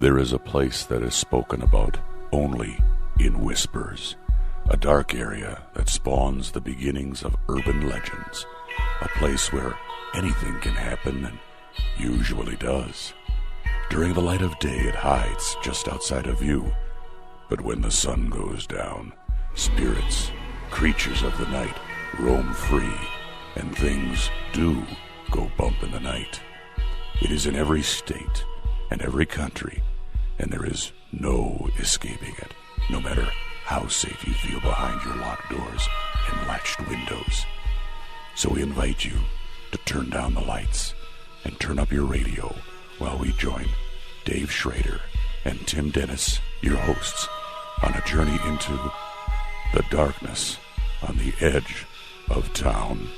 There is a place that is spoken about only in whispers. A dark area that spawns the beginnings of urban legends. A place where anything can happen and usually does. During the light of day, it hides just outside of view. But when the sun goes down, spirits, creatures of the night, roam free, and things do go bump in the night. It is in every state and every country, and there is no escaping it, no matter how safe you feel behind your locked doors and latched windows. So we invite you to turn down the lights and turn up your radio while we join Dave Schrader and Tim Dennis, your hosts, on a journey into the darkness on the edge of town.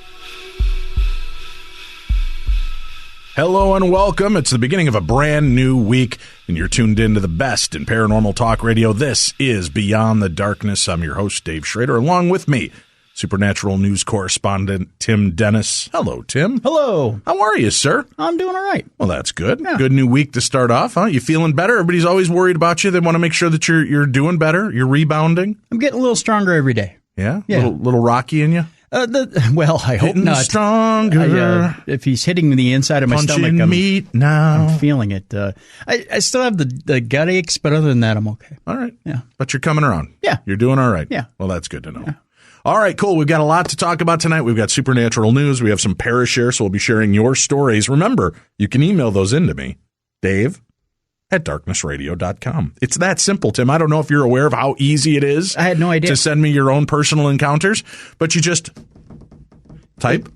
Hello and welcome. It's the beginning of a brand new week, and you're tuned in to the best in paranormal talk radio. This is Beyond the Darkness. I'm your host, Dave Schrader, along with me, Supernatural News correspondent Tim Dennis. Hello, Tim. Hello. How are you, sir? I'm doing all right. Well, that's good. Yeah. Good new week to start off, huh? You feeling better? Everybody's always worried about you. They want to make sure that you're doing better. You're rebounding. I'm getting a little stronger every day. Yeah? Little rocky in you? Well, I hope Hitting not. Stronger. If he's hitting the inside of my Punching stomach, meat now. I'm feeling it. I still have the gut aches, but other than that, I'm okay. All right. Yeah. But you're coming around. Yeah. You're doing all right. Yeah. Well, that's good to know. Yeah. All right, cool. We've got a lot to talk about tonight. We've got supernatural news. We have some Parashare, so we'll be sharing your stories. Remember, you can email those in to me, Dave@darknessradio.com. It's that simple, Tim. I don't know if you're aware of how easy it is. I had no idea. To send me your own personal encounters, but you just type.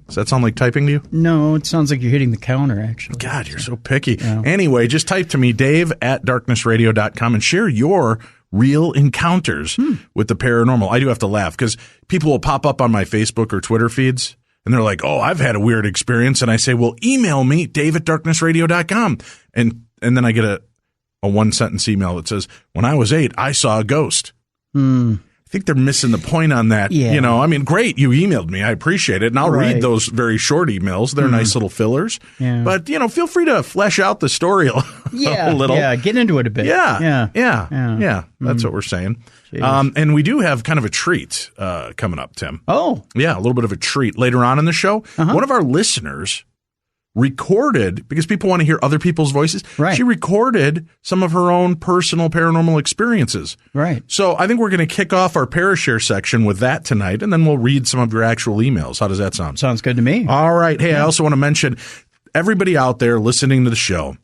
Does that sound like typing to you? No, it sounds like you're hitting the counter, actually. God, you're so picky. Yeah. Anyway, just type to me, Dave@darknessradio.com, and share your real encounters with the paranormal. I do have to laugh because people will pop up on my Facebook or Twitter feeds and they're like, oh, I've had a weird experience. And I say, well, email me, Dave@darknessradio.com. And then I get a one sentence email that says, when I was 8, I saw a ghost. I think they're missing the point on that. Yeah. You know, I mean, great. You emailed me. I appreciate it. And I'll read those very short emails. They're nice little fillers. Yeah. But, you know, feel free to flesh out the story a little. Yeah, get into it a bit. Yeah. That's what we're saying. And we do have kind of a treat coming up, Tim. Oh. Yeah, a little bit of a treat later on in the show. One of our listeners recorded, because people want to hear other people's voices. Right. She recorded some of her own personal paranormal experiences. Right. So I think we're going to kick off our Parashare section with that tonight, and then we'll read some of your actual emails. How does that sound? Sounds good to me. All right. Hey, I also want to mention everybody out there listening to the show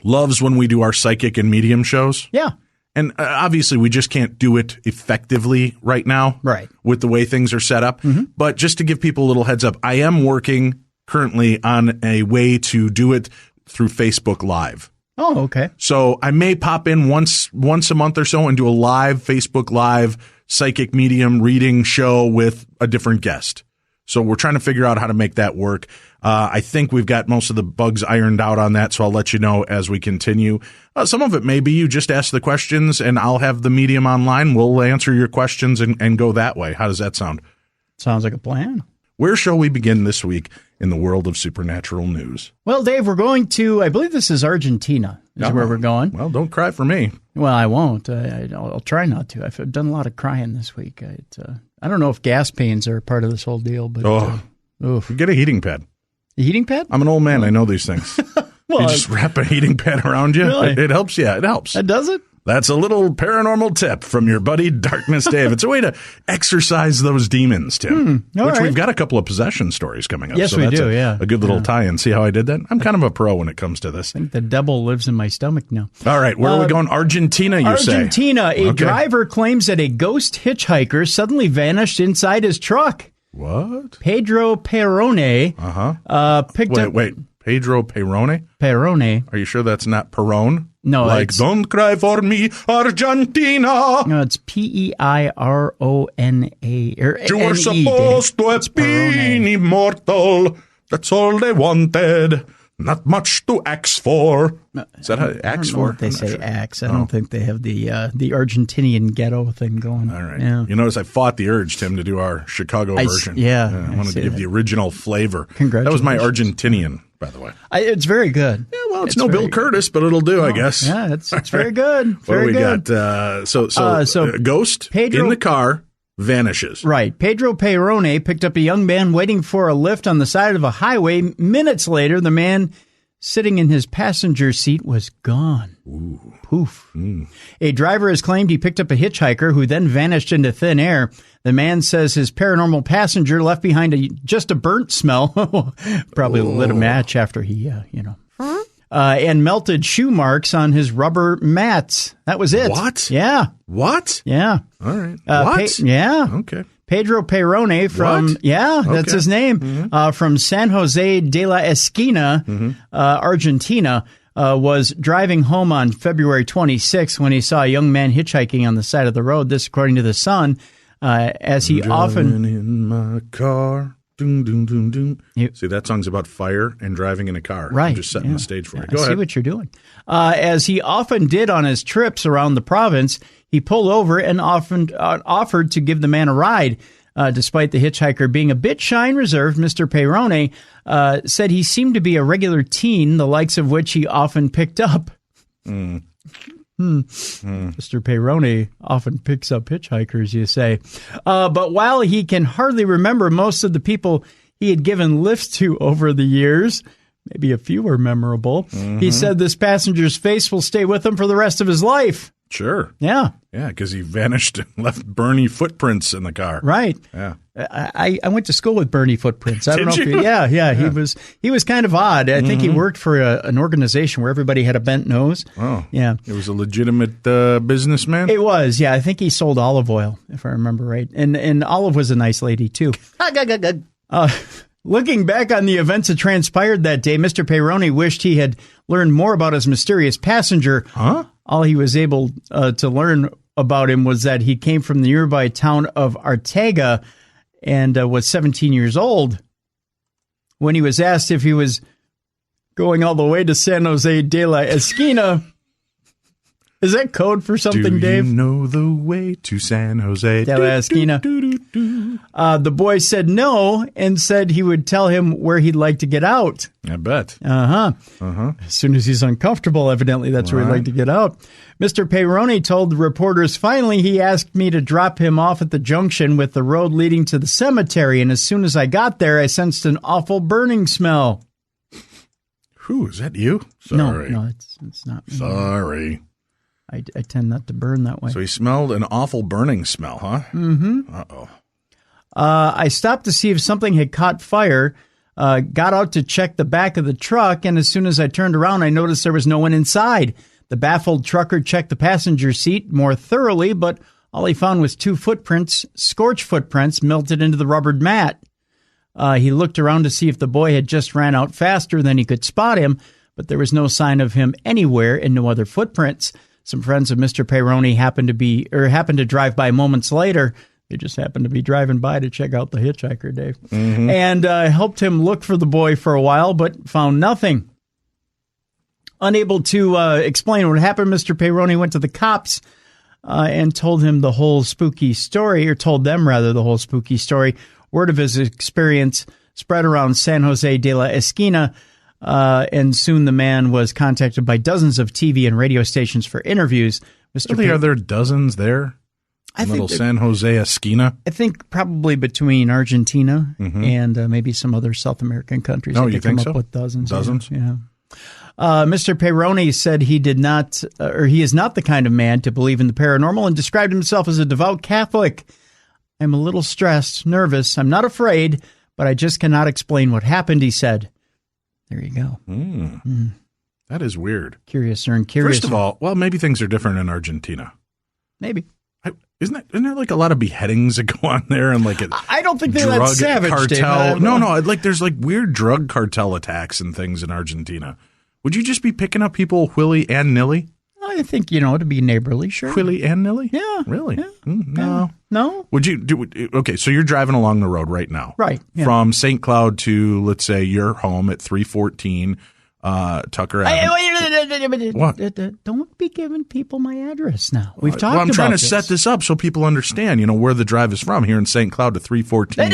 loves when we do our psychic and medium shows. Yeah. And obviously, we just can't do it effectively right now. Right. With the way things are set up. But just to give people a little heads up, I am working currently on a way to do it through Facebook Live. Oh, okay. So I may pop in once a month or so and do a live Facebook Live psychic medium reading show with a different guest. So we're trying to figure out how to make that work. I think we've got most of the bugs ironed out on that, so I'll let you know as we continue. Some of it may be you just ask the questions and I'll have the medium online. We'll answer your questions and go that way. How does that sound? Sounds like a plan. Where shall we begin this week in the world of supernatural news? Well, Dave, we're going to, I believe this is Argentina, is where we're going. Well, don't cry for me. Well, I won't. I'll try not to. I've done a lot of crying this week. I don't know if gas pains are part of this whole deal, but get a heating pad. A heating pad? I'm an old man. I know these things. Well, you just wrap a heating pad around you. Really? It helps. Yeah, it helps. Does it? That's a little paranormal tip from your buddy Darkness Dave. It's a way to exorcise those demons, Tim. We've got a couple of possession stories coming up. Yes, so we that's do. A good little tie-in. See how I did that? I'm kind of a pro when it comes to this. I think the devil lives in my stomach now. All right, where are we going? Argentina, you say? Argentina. A driver claims that a ghost hitchhiker suddenly vanished inside his truck. What? Pedro Perone picked up... Wait. Pedro Perone? Perone. Are you sure that's not Perone? No, like, don't cry for me, Argentina. No, it's Peirona. You were supposed to have been immortal. That's all they wanted. Not much to axe for. Is that how axe for? They say axe. I don't think they have the Argentinian ghetto thing going. All right. Yeah. You notice I fought the urge, Tim, to do our Chicago version. I wanted to give the original flavor. Congratulations. That was my Argentinian, by the way. It's very good. Yeah, Well, it's no Bill Curtis, but it'll do, I guess. Yeah, it's very good. What do Very we good. got? So ghost Pedro, in the car vanishes. Right. Pedro Perrone picked up a young man waiting for a lift on the side of a highway. Minutes later, the man sitting in his passenger seat was gone. Ooh. Poof. A driver has claimed he picked up a hitchhiker who then vanished into thin air. The man says his paranormal passenger left behind just a burnt smell. Probably lit a match after he, and melted shoe marks on his rubber mats. That was it. What? Yeah. What? Yeah. All right. What? Yeah. Okay. Pedro Perrone from, that's his name, from San Jose de la Esquina, Argentina, was driving home on February 26th when he saw a young man hitchhiking on the side of the road. This, according to the Sun, as he often in my car. Doom, doom, doom, doom. See, that song's about fire and driving in a car. Right. I'm just setting the stage for you. Go I ahead. see what you're doing. As he often did on his trips around the province, he pulled over and often offered to give the man a ride. Despite the hitchhiker being a bit shy and reserved, Mr. Perrone said he seemed to be a regular teen, the likes of which he often picked up. Mr. Perrone often picks up hitchhikers, you say. But while he can hardly remember most of the people he had given lifts to over the years, maybe a few were memorable, he said this passenger's face will stay with him for the rest of his life. Sure. Yeah. Yeah, because he vanished and left Bernie footprints in the car. Right. Yeah. I went to school with Bernie Footprints. I don't know Did if you? Yeah. He was kind of odd. I think he worked for an organization where everybody had a bent nose. Oh. Yeah. It was a legitimate businessman? It was, yeah. I think he sold olive oil, if I remember right. And Olive was a nice lady, too. Looking back on the events that transpired that day, Mr. Perrone wished he had learned more about his mysterious passenger. Huh? All he was able to learn about him was that he came from the nearby town of Arteaga and was 17 years old. When he was asked if he was going all the way to San Jose de la Esquina, is that code for something, Dave? Do you know the way to San Jose de la Esquina? The boy said no and said he would tell him where he'd like to get out. I bet. As soon as he's uncomfortable, evidently that's where he'd like to get out. Mr. Perrone told the reporters, finally, he asked me to drop him off at the junction with the road leading to the cemetery. And as soon as I got there, I sensed an awful burning smell. Whew, is that you? Sorry. No, it's not me. Sorry. I tend not to burn that way. So he smelled an awful burning smell, huh? Mm-hmm. Uh-oh. I stopped to see if something had caught fire, got out to check the back of the truck, and as soon as I turned around, I noticed there was no one inside. The baffled trucker checked the passenger seat more thoroughly, but all he found was two footprints, scorched footprints, melted into the rubbered mat. He looked around to see if the boy had just ran out faster than he could spot him, but there was no sign of him anywhere and no other footprints. Some friends of Mr. Perrone happened to drive by moments later. They just happened to be driving by to check out the hitchhiker, Dave, and helped him look for the boy for a while, but found nothing. Unable to explain what happened, Mr. Perrone went to the cops and told them the whole spooky story, or told them rather the whole spooky story. Word of his experience spread around San Jose de la Esquina. And soon the man was contacted by dozens of TV and radio stations for interviews. Are there dozens there? I think little San Jose Esquina? I think probably between Argentina and maybe some other South American countries. Oh, they you could come think so? Up with dozens. Dozens? Yeah. Mr. Perrone said he did not, or he is not the kind of man to believe in the paranormal, and described himself as a devout Catholic. I'm a little stressed, nervous. I'm not afraid, but I just cannot explain what happened, he said. There you go. That is weird. Curious. First of all, well, maybe things are different in Argentina. Maybe. Isn't there like a lot of beheadings that go on there and like a I don't think they're drug that savage, cartel? Dave. No, like there's like weird drug cartel attacks and things in Argentina. Would you just be picking up people willy and nilly? I think, to be neighborly, sure. Willy and nilly? Yeah. Really? Yeah. No. No? Would you do? Okay, so you're driving along the road right now, right? Yeah. From St. Cloud to, let's say, your home at 314 Tucker Avenue. What? Don't be giving people my address now. We've talked about Well, I'm trying to this. set this up so people understand, where the drive is from here in St. Cloud to 314.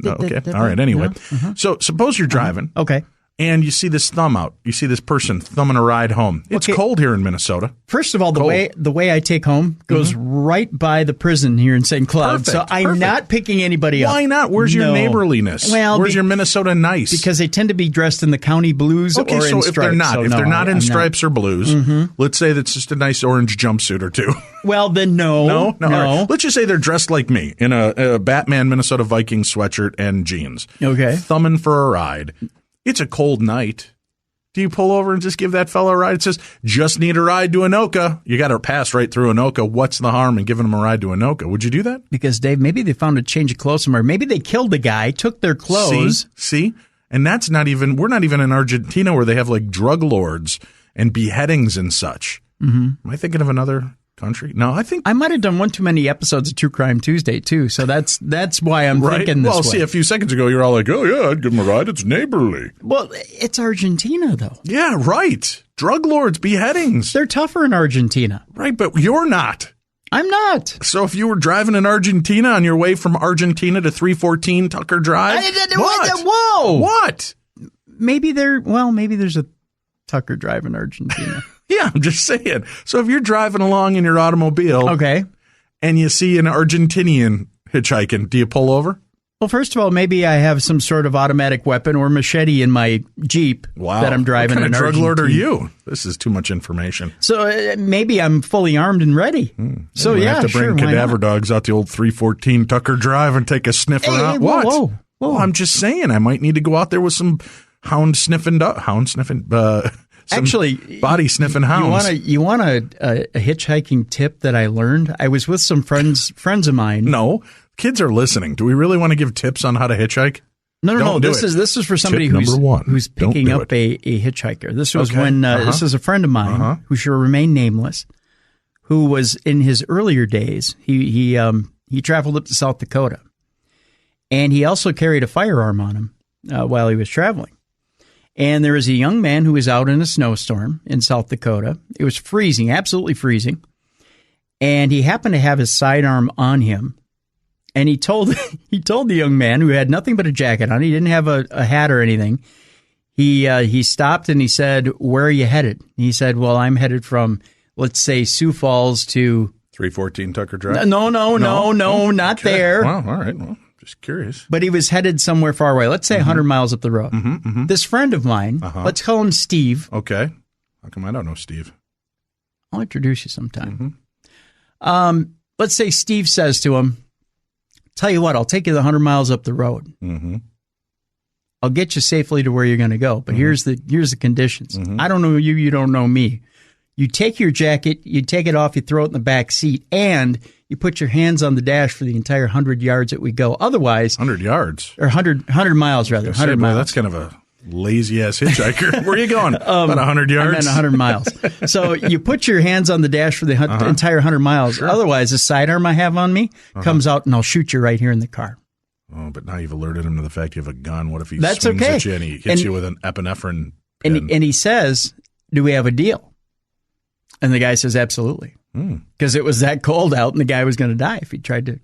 Okay, all right. Anyway, so suppose you're driving. Okay. and you see this thumb out. You see this person thumbing a ride home. It's cold here in Minnesota. First of all, the way I take home goes right by the prison here in St. Cloud. So I'm not picking anybody up. Why not? Where's your neighborliness? Well, where's your Minnesota nice? Because they tend to be dressed in the county blues or in stripes. If they're not in stripes or blues, let's say that's just a nice orange jumpsuit or two. Well, then no. Right. Let's just say they're dressed like me in a Batman Minnesota Vikings sweatshirt and jeans. Okay. Thumbing for a ride. It's a cold night. Do you pull over and just give that fellow a ride? It says, just need a ride to Anoka. You got to pass right through Anoka. What's the harm in giving them a ride to Anoka? Would you do that? Because, Dave, maybe they found a change of clothes somewhere. Maybe they killed the guy, took their clothes. See? And that's not even, we're not even in Argentina where they have like drug lords and beheadings and such. Am I thinking of another country? No, I think I might have done one too many episodes of True Crime Tuesday too, so that's why I'm thinking this way. Well, see, a few seconds ago you're all like, "Oh yeah, I'd give them a ride. It's neighborly." Well, it's Argentina though. Yeah, right. Drug lords, beheadings. They're tougher in Argentina, right? But you're not. I'm not. So if you were driving in Argentina on your way from Argentina to 314 Tucker Drive, what? Whoa! What? Maybe there's a Tucker Drive in Argentina. Yeah, I'm just saying. So if you're driving along in your automobile, okay, and you see an Argentinian hitchhiking, do you pull over? Well, first of all, maybe I have some sort of automatic weapon or machete in my Jeep that I'm driving. What kind in of drug Argentina. lord are you? This is too much information. So maybe I'm fully armed and ready. So we yeah, have to bring cadaver dogs out the old 314 Tucker Drive and take a sniff around. Hey, what? Whoa. Well, I'm just saying, I might need to go out there with some hound sniffing. Actually, body sniffing hounds. You want a hitchhiking tip that I learned? I was with some friends of mine. No, kids are listening. Do we really want to give tips on how to hitchhike? No. This is for somebody who's picking up a hitchhiker. This was when this is a friend of mine who shall remain nameless, who was in his earlier days. He traveled up to South Dakota, and he also carried a firearm on him while he was traveling. And there was a young man who was out in a snowstorm in South Dakota. It was freezing, absolutely freezing. And he happened to have his sidearm on him. And he told the young man, who had nothing but a jacket on, he didn't have a hat or anything. He stopped and he said, "Where are you headed?" And he said, "Well, I'm headed from, let's say, Sioux Falls to 314 Tucker Drive." No, not there. Well, all right. Well, just curious. But he was headed somewhere far away. Let's say 100 miles up the road. This friend of mine, let's call him Steve. Okay. How come I don't know Steve? I'll introduce you sometime. Let's say Steve says to him, "Tell you what, I'll take you the 100 miles up the road. I'll get you safely to where you're going to go. But here's the conditions. I don't know you. You don't know me. You take your jacket, you take it off, you throw it in the back seat, and you put your hands on the dash for the entire 100 yards that we go. Otherwise, 100 yards or 100 miles rather. 100 miles. That's kind of a lazy ass hitchhiker. Where are you going? About 100 yards. I meant 100 miles. So you put your hands on the dash for the entire 100 miles. Sure. Otherwise, the sidearm I have on me comes out, and I'll shoot you right here in the car. Oh, but now you've alerted him to the fact you have a gun. What if he swings at you and he hits you with an epinephrine pin? And he says, "Do we have a deal?" And the guy says, "Absolutely," because it was that cold out, and the guy was going to die if he tried to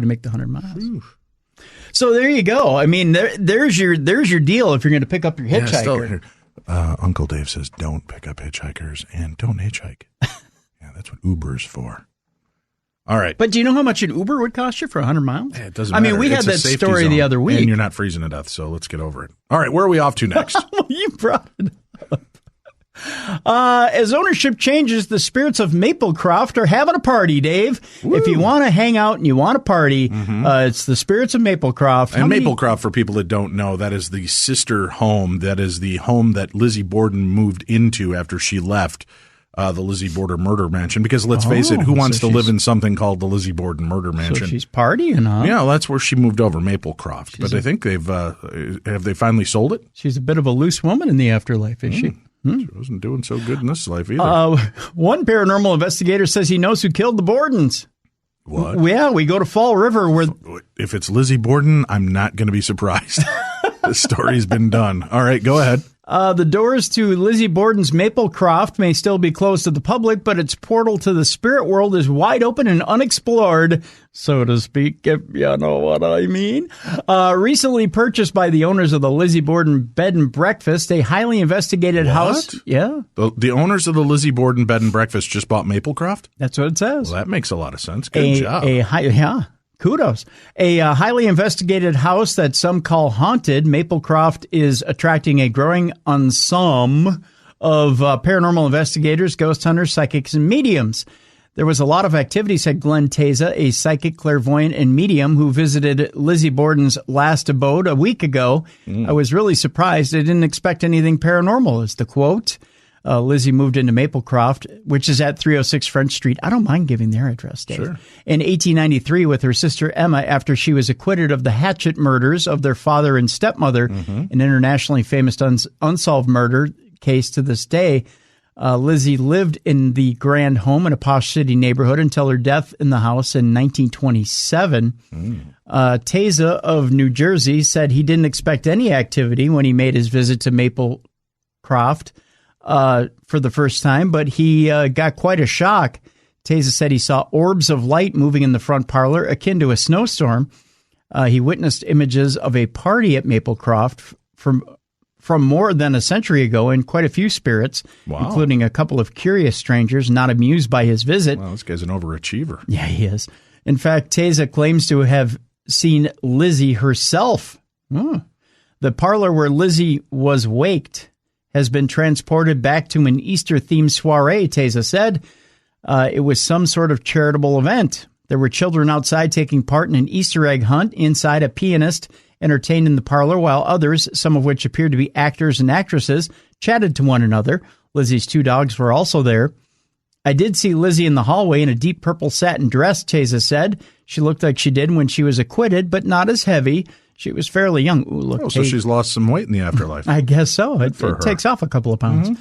make the 100 miles. So there you go. I mean, there's your deal if you're going to pick up your hitchhiker. Uncle Dave says, "Don't pick up hitchhikers and don't hitchhike." Yeah, that's what Uber's for. All right. But do you know how much an Uber would cost you for 100 miles? Yeah, it doesn't matter. I mean, we had that story the other week. And you're not freezing to death, so let's get over it. All right, where are we off to next? You brought it up. As ownership changes, the spirits of Maplecroft are having a party, Dave. Woo. If you want to hang out and you want to party, it's the spirits of Maplecroft. And Maplecroft, for people that don't know, that is the sister home. That is the home that Lizzie Borden moved into after she left the Lizzie Borden murder mansion. Because let's face it, who wants to live in something called the Lizzie Borden murder mansion? So she's partying, huh? Yeah, that's where she moved over, Maplecroft. But I think have they finally sold it? She's a bit of a loose woman in the afterlife, is she? She wasn't doing so good in this life either. One paranormal investigator says he knows who killed the Bordens. What? Yeah, we go to Fall River where... If it's Lizzie Borden, I'm not going to be surprised. The story's been done. All right, go ahead. The doors to Lizzie Borden's Maplecroft may still be closed to the public, but its portal to the spirit world is wide open and unexplored, so to speak, if you know what I mean. Recently purchased by the owners of the Lizzie Borden Bed and Breakfast, a highly investigated house. Yeah. The owners of the Lizzie Borden Bed and Breakfast just bought Maplecroft? That's what it says. Well, that makes a lot of sense. Good job. Yeah. Kudos. A highly investigated house that some call haunted, Maplecroft is attracting a growing ensemble of paranormal investigators, ghost hunters, psychics, and mediums. There was a lot of activity, said Glenn Teza, a psychic, clairvoyant, and medium who visited Lizzie Borden's last abode a week ago. I was really surprised. I didn't expect anything paranormal, is the quote. Lizzie moved into Maplecroft, which is at 306 French Street. I don't mind giving their address, Dave. Sure. In 1893 with her sister Emma after she was acquitted of the hatchet murders of their father and stepmother, an internationally famous unsolved murder case to this day. Lizzie lived in the grand home in a posh city neighborhood until her death in the house in 1927. Teza of New Jersey said he didn't expect any activity when he made his visit to Maplecroft for the first time, but he got quite a shock. Teza said he saw orbs of light moving in the front parlor akin to a snowstorm. He witnessed images of a party at Maplecroft from more than a century ago and quite a few spirits, including a couple of curious strangers not amused by his visit. Wow, this guy's an overachiever. Yeah, he is. In fact, Teza claims to have seen Lizzie herself. The parlor where Lizzie was waked has been transported back to an Easter-themed soiree, Teza said. It was some sort of charitable event. There were children outside taking part in an Easter egg hunt. Inside, a pianist entertained in the parlor, while others, some of which appeared to be actors and actresses, chatted to one another. Lizzie's 2 dogs were also there. I did see Lizzie in the hallway in a deep purple satin dress, Teza said. She looked like she did when she was acquitted, but not as heavy. She was fairly young. Ooh, look, so she's lost some weight in the afterlife. I guess so. It takes off a couple of pounds.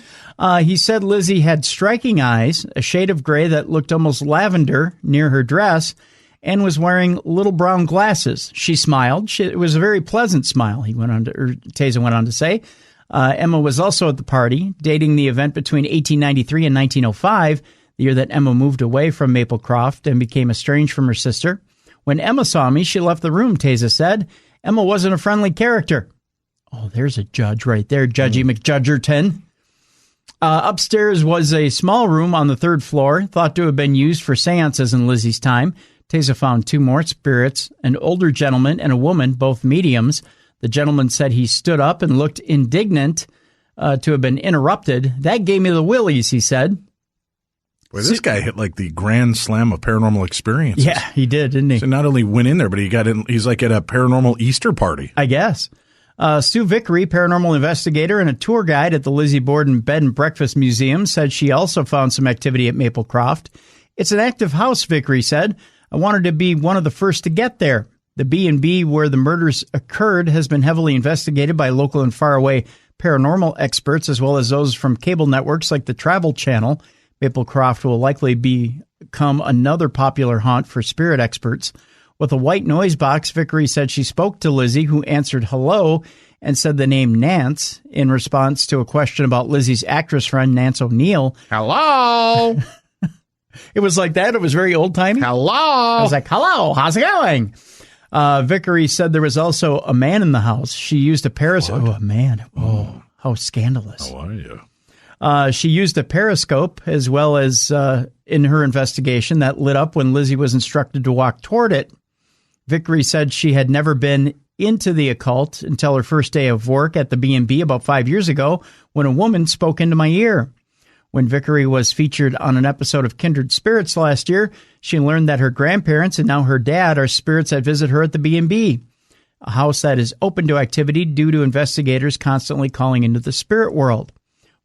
He said Lizzie had striking eyes, a shade of gray that looked almost lavender near her dress, and was wearing little brown glasses. She smiled. It was a very pleasant smile, Teza went on to say. Emma was also at the party, dating the event between 1893 and 1905, the year that Emma moved away from Maplecroft and became estranged from her sister. When Emma saw me, she left the room, Teza said. Emma wasn't a friendly character. Oh, there's a judge right there, Judgy McJudgerton. Upstairs was a small room on the 3rd floor, thought to have been used for seances in Lizzie's time. Teza found 2 more spirits, an older gentleman and a woman, both mediums. The gentleman said he stood up and looked indignant to have been interrupted. That gave me the willies, he said. Boy, this guy hit like the grand slam of paranormal experiences. Yeah, he did, didn't he? So not only went in there, but he got in. He's like at a paranormal Easter party. I guess. Sue Vickery, paranormal investigator and a tour guide at the Lizzie Borden Bed and Breakfast Museum, said she also found some activity at Maplecroft. It's an active house, Vickery said. I wanted to be one of the first to get there. The B&B where the murders occurred has been heavily investigated by local and faraway paranormal experts, as well as those from cable networks like the Travel Channel. Maplecroft will likely become another popular haunt for spirit experts. With a white noise box, Vickery said she spoke to Lizzie, who answered hello and said the name Nance in response to a question about Lizzie's actress friend, Nance O'Neill. Hello! It was like that. It was very old-timey. Hello! I was like, hello, how's it going? Vickery said there was also a man in the house. She used a periscope. Oh, a man. Oh, how scandalous. How are you? She used a periscope as well as in her investigation that lit up when Lizzie was instructed to walk toward it. Vickery said she had never been into the occult until her first day of work at the B&B about 5 years ago when a woman spoke into my ear. When Vickery was featured on an episode of Kindred Spirits last year, she learned that her grandparents and now her dad are spirits that visit her at the B&B, a house that is open to activity due to investigators constantly calling into the spirit world.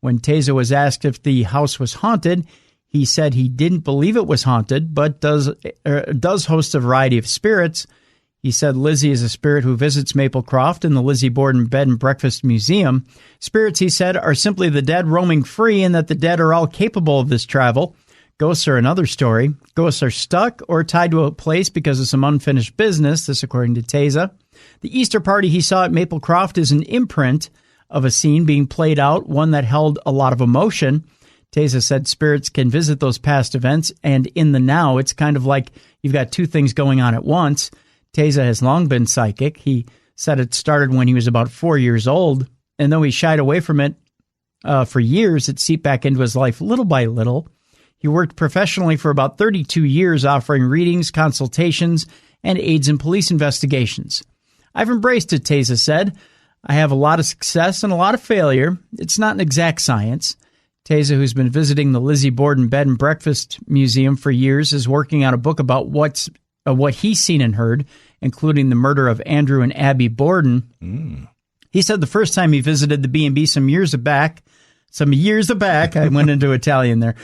When Teza was asked if the house was haunted, he said he didn't believe it was haunted, but does host a variety of spirits. He said Lizzie is a spirit who visits Maplecroft and the Lizzie Borden Bed and Breakfast Museum. Spirits, he said, are simply the dead roaming free and that the dead are all capable of this travel. Ghosts are another story. Ghosts are stuck or tied to a place because of some unfinished business, this according to Teza. The Easter party he saw at Maplecroft is an imprint of a scene being played out, one that held a lot of emotion. Teza said spirits can visit those past events, and in the now, it's kind of like you've got two things going on at once. Teza has long been psychic. He said it started when he was about 4 years old, and though he shied away from it for years, it seeped back into his life little by little. He worked professionally for about 32 years, offering readings, consultations, and aids in police investigations. I've embraced it, Teza said. I have a lot of success and a lot of failure. It's not an exact science. Teza, who's been visiting the Lizzie Borden Bed and Breakfast Museum for years, is working on a book about what he's seen and heard, including the murder of Andrew and Abby Borden. He said the first time he visited the B&B some years back, I went into Italian there,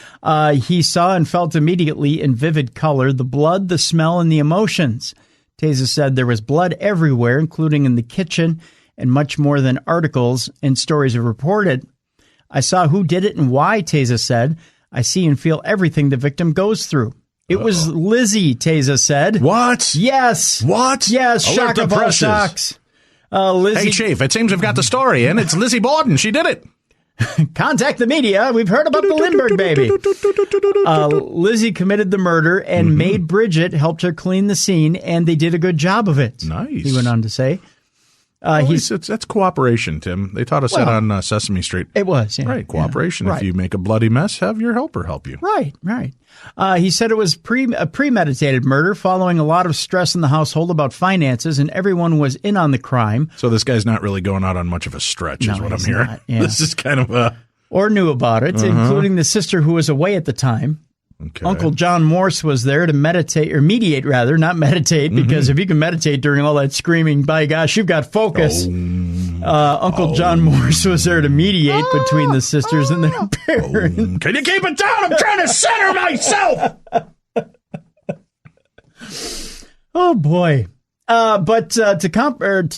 he saw and felt immediately in vivid color the blood, the smell, and the emotions. Teza said there was blood everywhere, including in the kitchen, and much more than articles and stories have reported. I saw who did it and why, Teza said. I see and feel everything the victim goes through. It was Lizzie, Teza said. What? Yes. What? Yes, shock of all shocks. Lizzie. Hey, Chief, it seems we've got the story, and it's Lizzie Borden. She did it. Contact the media. We've heard about the Lindbergh baby. Lizzie committed the murder, and Maid Bridget helped her clean the scene, and they did a good job of it. Nice. He went on to say. That's cooperation, Tim. They taught us that on Sesame Street. It was, yeah. Right, cooperation. Yeah, right. If you make a bloody mess, have your helper help you. Right. He said it was a premeditated murder following a lot of stress in the household about finances, and everyone was in on the crime. So this guy's not really going out on much of a stretch, is what I'm hearing. Not, yeah. This is kind of a... Or knew about it, including the sister who was away at the time. Okay. Uncle John Morse was there to mediate, not meditate, because if you can meditate during all that screaming, by gosh, you've got focus. Uncle John Morse was there to mediate between the sisters and their parents. Can you keep it down? I'm trying to center myself. Oh, boy. But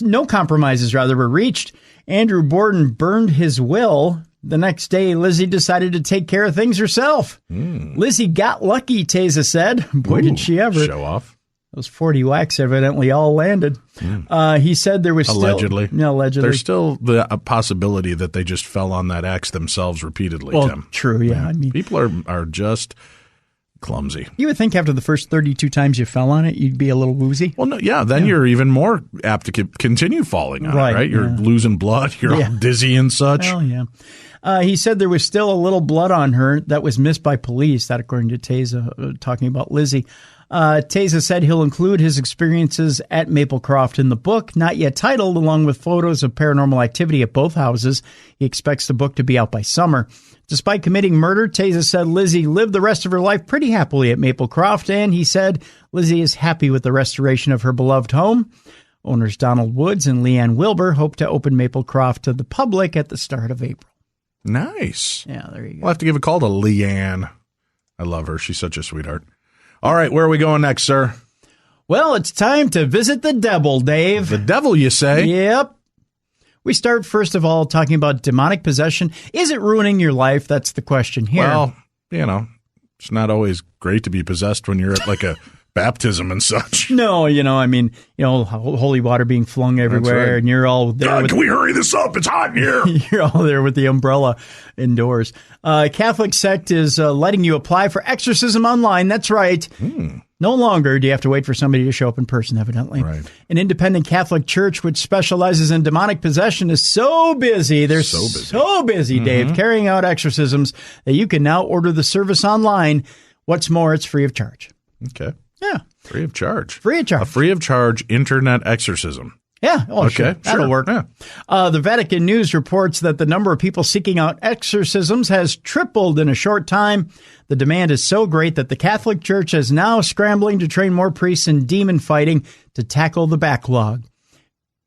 no compromises, were reached. Andrew Borden burned his will. The next day, Lizzie decided to take care of things herself. Lizzie got lucky, Teza said. Boy, did she ever. Show off. Those 40 whacks evidently all landed. He said there was Allegedly. Allegedly. There's still the possibility that they just fell on that axe themselves repeatedly, Tim. True, yeah. I mean, people are just clumsy. You would think after the first 32 times you fell on it, you'd be a little woozy. Well, no, yeah, then you're even more apt to continue falling on it, right? You're losing blood. You're all dizzy and such. Well, yeah. He said there was still a little blood on her that was missed by police. That, according to Teza, talking about Lizzie. Teza said he'll include his experiences at Maplecroft in the book, not yet titled, along with photos of paranormal activity at both houses. He expects the book to be out by summer. Despite committing murder, Teza said Lizzie lived the rest of her life pretty happily at Maplecroft, and he said Lizzie is happy with the restoration of her beloved home. Owners Donald Woods and Leanne Wilbur hope to open Maplecroft to the public at the start of April. Nice. Yeah, there you go. We'll have to give a call to Leanne. I love her. She's such a sweetheart. All right, where are we going next, sir? Well, it's time to visit the devil, Dave. The devil, you say? Yep. We start, first of all, talking about demonic possession. Is it ruining your life? That's the question here. Well, it's not always great to be possessed when you're at like a baptism and such. No, holy water being flung everywhere, right. And you're all there. God, can we hurry this up? It's hot in here. You're all there with the umbrella indoors. Catholic sect is letting you apply for exorcism online. That's right. No longer do you have to wait for somebody to show up in person, evidently. Right. An independent Catholic church which specializes in demonic possession is so busy. They're so busy, Dave, carrying out exorcisms that you can now order the service online. What's more, it's free of charge. Okay. Yeah. Free of charge. Free of charge. A free of charge internet exorcism. Yeah. Oh, okay. Sure. That'll work. Yeah. The Vatican News reports that the number of people seeking out exorcisms has tripled in a short time. The demand is so great that the Catholic Church is now scrambling to train more priests in demon fighting to tackle the backlog.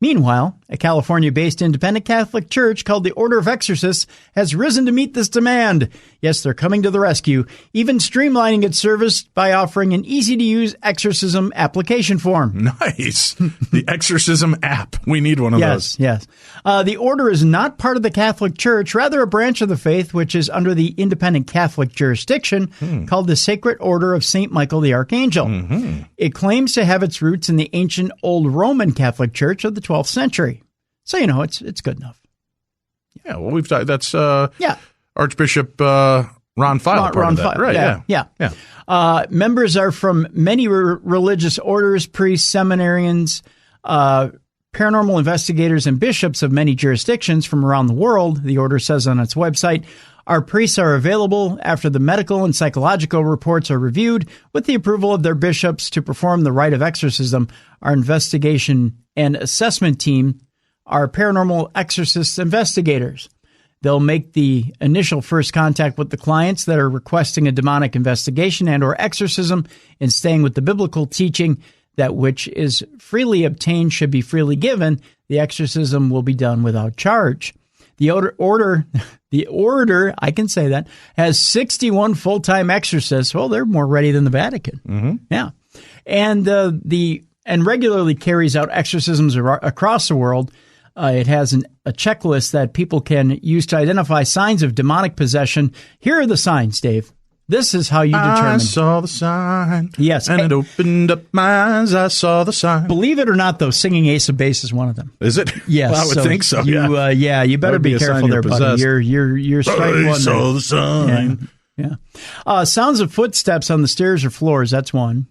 Meanwhile, a California-based independent Catholic church called the Order of Exorcists has risen to meet this demand. Yes, they're coming to the rescue, even streamlining its service by offering an easy-to-use exorcism application form. Nice. The exorcism app. We need one of those. Yes. The order is not part of the Catholic Church, rather a branch of the faith which is under the independent Catholic jurisdiction called the Sacred Order of St. Michael the Archangel. It claims to have its roots in the ancient Old Roman Catholic Church of the 12th century. So, it's good enough. Yeah, well, we've talked. That's Yeah. Archbishop Ron File part of that. File. Right, yeah. Members are from many religious orders, priests, seminarians, paranormal investigators, and bishops of many jurisdictions from around the world, the order says on its website. Our priests are available after the medical and psychological reports are reviewed with the approval of their bishops to perform the rite of exorcism. Our investigation and assessment team are paranormal exorcist investigators. They'll make the initial first contact with the clients that are requesting a demonic investigation and or exorcism and staying with the biblical teaching that which is freely obtained should be freely given. The exorcism will be done without charge. The order, I can say that, has 61 full-time exorcists. Well, they're more ready than the Vatican. Mm-hmm. Yeah. And and regularly carries out exorcisms across the world. It has a checklist that people can use to identify signs of demonic possession. Here are the signs, Dave. This is how you determine. I saw the sign. Yes. And it opened up my eyes. I saw the sign. Believe it or not, though, singing Ace of Base is one of them. Is it? Yes. Well, I would think so. You better be careful there, buddy. You're strike one. I saw the sign. Yeah. Sounds of footsteps on the stairs or floors. That's one.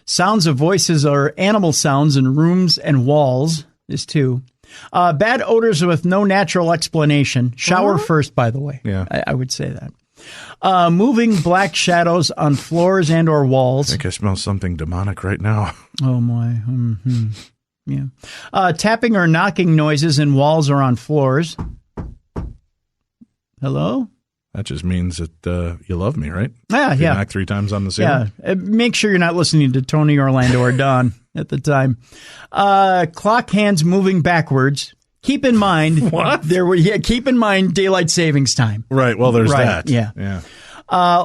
Sounds of voices or animal sounds in rooms and walls is two. Bad odors with no natural explanation. Shower first, by the way. Yeah. I would say that. Moving black shadows on floors and or walls. I think I smell something demonic right now. Oh, my. Mm-hmm. Yeah. Tapping or knocking noises in walls or on floors. Hello? That just means that you love me, right? Yeah, if you yeah. knock 3 times on the ceiling. Yeah. Make sure you're not listening to Tony Orlando or Don at the time. Clock hands moving backwards. Keep in mind What? Keep in mind daylight savings time. Right. Well, there's Right, that. yeah.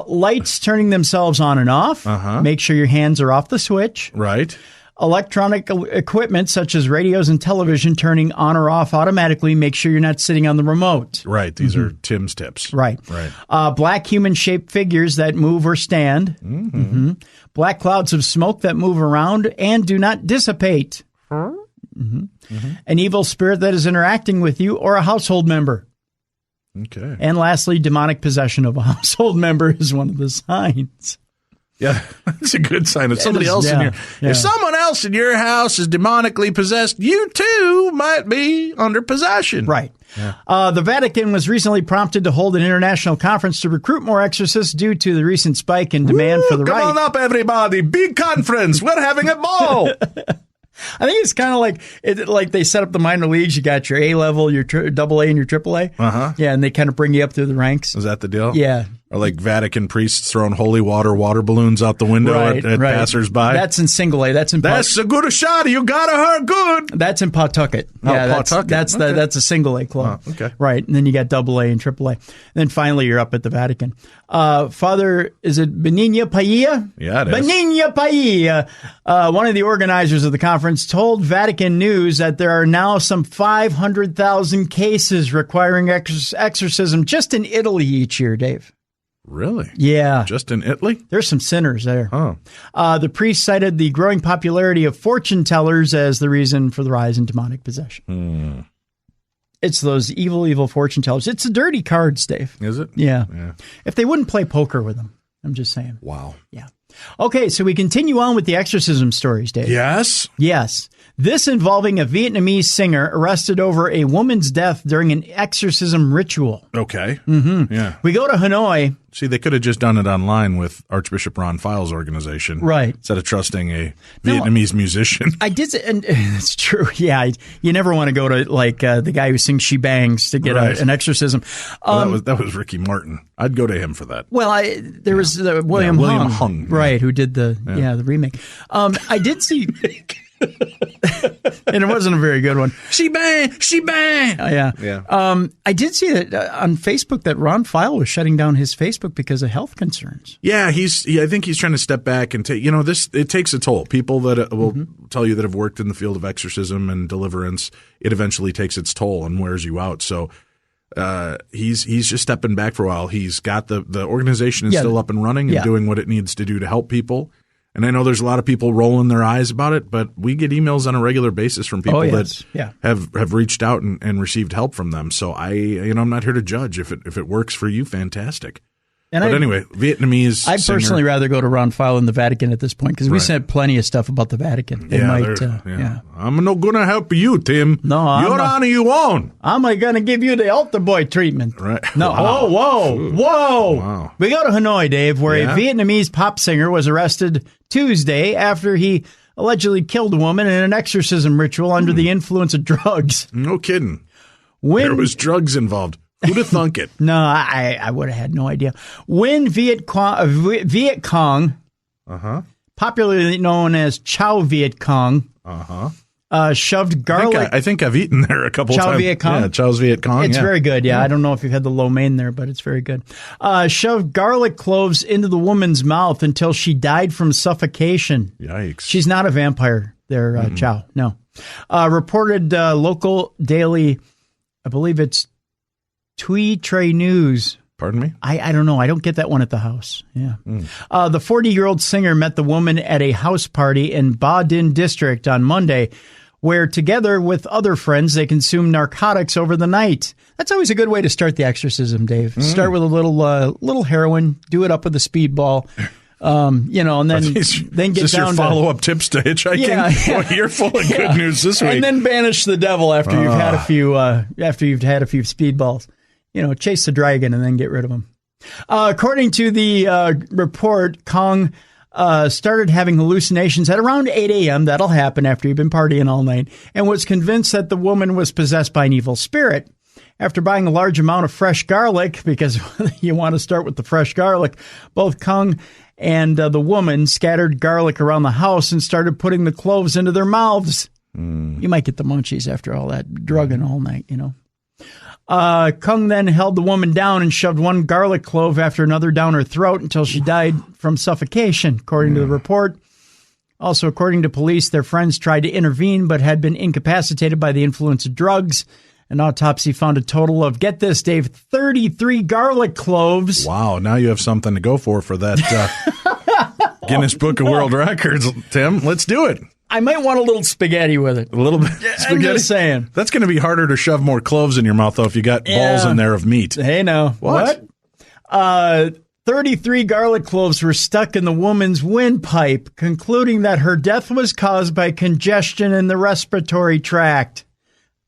Lights turning themselves on and off. Make sure your hands are off the switch. Right. Electronic equipment such as radios and television turning on or off automatically. Make sure you're not sitting on the remote. Right. These are Tim's tips. Right. Black human-shaped figures that move or stand. Black clouds of smoke that move around and do not dissipate. An evil spirit that is interacting with you or a household member. Okay. And lastly, demonic possession of a household member is one of the signs. Yeah, that's a good sign. If somebody else in your, yeah. if someone else in your house is demonically possessed, you too might be under possession. Right. Yeah. The Vatican was recently prompted to hold an international conference to recruit more exorcists due to the recent spike in demand for the Come rite. on up, everybody. Big conference. We're having a ball. I think it's kind of like they set up the minor leagues. You got your A level, your double A, and your triple A. Yeah, and they kind of bring you up through the ranks. Is that the deal? Yeah. Or like Vatican priests throwing holy water balloons out the window at passersby. That's in single A. That's a good shot. You got her good. That's in Pawtucket. Pawtucket. That's a single A club. Oh, okay. Right. And then you got double A and triple A. And then finally you're up at the Vatican. Father, is it Benigna Paella? Yeah, it is. Benigna Paella, one of the organizers of the conference, told Vatican News that there are now some 500,000 cases requiring exorcism just in Italy each year, Dave. Really? Yeah. Just in Italy? There's some sinners there. Oh. The priest cited the growing popularity of fortune tellers as the reason for the rise in demonic possession. It's those evil fortune tellers. It's the dirty cards, Dave. Is it? Yeah. If they wouldn't play poker with them, I'm just saying. Wow. Yeah. Okay, so we continue on with the exorcism stories, Dave. Yes? Yes. This involving a Vietnamese singer arrested over a woman's death during an exorcism ritual. Okay. Yeah. We go to Hanoi. See, they could have just done it online with Archbishop Ron File's organization. Right. Instead of trusting a Vietnamese musician. I did, and it's true. Yeah. You never want to go to like the guy who sings She Bangs to get an exorcism. That was Ricky Martin. I'd go to him for that. Well, there was William Hung. Right, who did the remake. I did see... and it wasn't a very good one. She bang. Yeah. I did see that on Facebook that Ron File was shutting down his Facebook because of health concerns. Yeah, I think he's trying to step back and take. It takes a toll. People that will tell you that have worked in the field of exorcism and deliverance, it eventually takes its toll and wears you out. So he's just stepping back for a while. He's got the organization is still up and running and doing what it needs to do to help people. And I know there's a lot of people rolling their eyes about it, but we get emails on a regular basis from people that have reached out and received help from them. So I'm not here to judge. If it works for you, fantastic. Anyway, Vietnamese I'd singer. personally rather go to Ron File in the Vatican at this point because we sent plenty of stuff about the Vatican. I'm not going to help you, Tim. No, Your Honor, you won't. I'm going to give you the altar boy treatment. Right. No. Wow. Whoa. Wow. We go to Hanoi, Dave, where a Vietnamese pop singer was arrested Tuesday after he allegedly killed a woman in an exorcism ritual under the influence of drugs. No kidding. There was drugs involved. Who'd have thunk it? No, I would have had no idea. When Viet Cong, popularly known as Chow Viet Cong, shoved garlic. I think I've eaten there a couple Chow times. Viet Cong? Yeah, Chow's Viet Cong. It's very good, I don't know if you've had the lo mein there, but it's very good. Shoved garlic cloves into the woman's mouth until she died from suffocation. Yikes. She's not a vampire there, Chow. No. Reported local daily, I believe it's Twee Tray News. Pardon me? I don't know. I don't get that one at the house. Yeah. The 40-year-old singer met the woman at a house party in Ba Dinh district on Monday, where together with other friends, they consumed narcotics over the night. That's always a good way to start the exorcism, Dave. Start with a little heroin, do it up with a speedball. And then get down your follow-up tips to hitchhiking. Yeah. Boy, you're full of good news this week. And then banish the devil after you've had a few speedballs. Chase the dragon and then get rid of him. According to the report, Kong started having hallucinations at around 8 a.m. That'll happen after you've been partying all night, and was convinced that the woman was possessed by an evil spirit. After buying a large amount of fresh garlic, because you want to start with the fresh garlic, both Kong and the woman scattered garlic around the house and started putting the cloves into their mouths. You might get the munchies after all that drugging all night, Kung then held the woman down and shoved one garlic clove after another down her throat until she died from suffocation, according to the report. Also, according to police, their friends tried to intervene but had been incapacitated by the influence of drugs. An autopsy found a total of, get this, Dave, 33 garlic cloves. Wow, now you have something to go for that Guinness Book of World Records, Tim. Let's do it. I might want a little spaghetti with it. A little bit spaghetti? I'm just saying. That's going to be harder to shove more cloves in your mouth, though, if you got balls in there of meat. Hey, no. What? 33 garlic cloves were stuck in the woman's windpipe, concluding that her death was caused by congestion in the respiratory tract.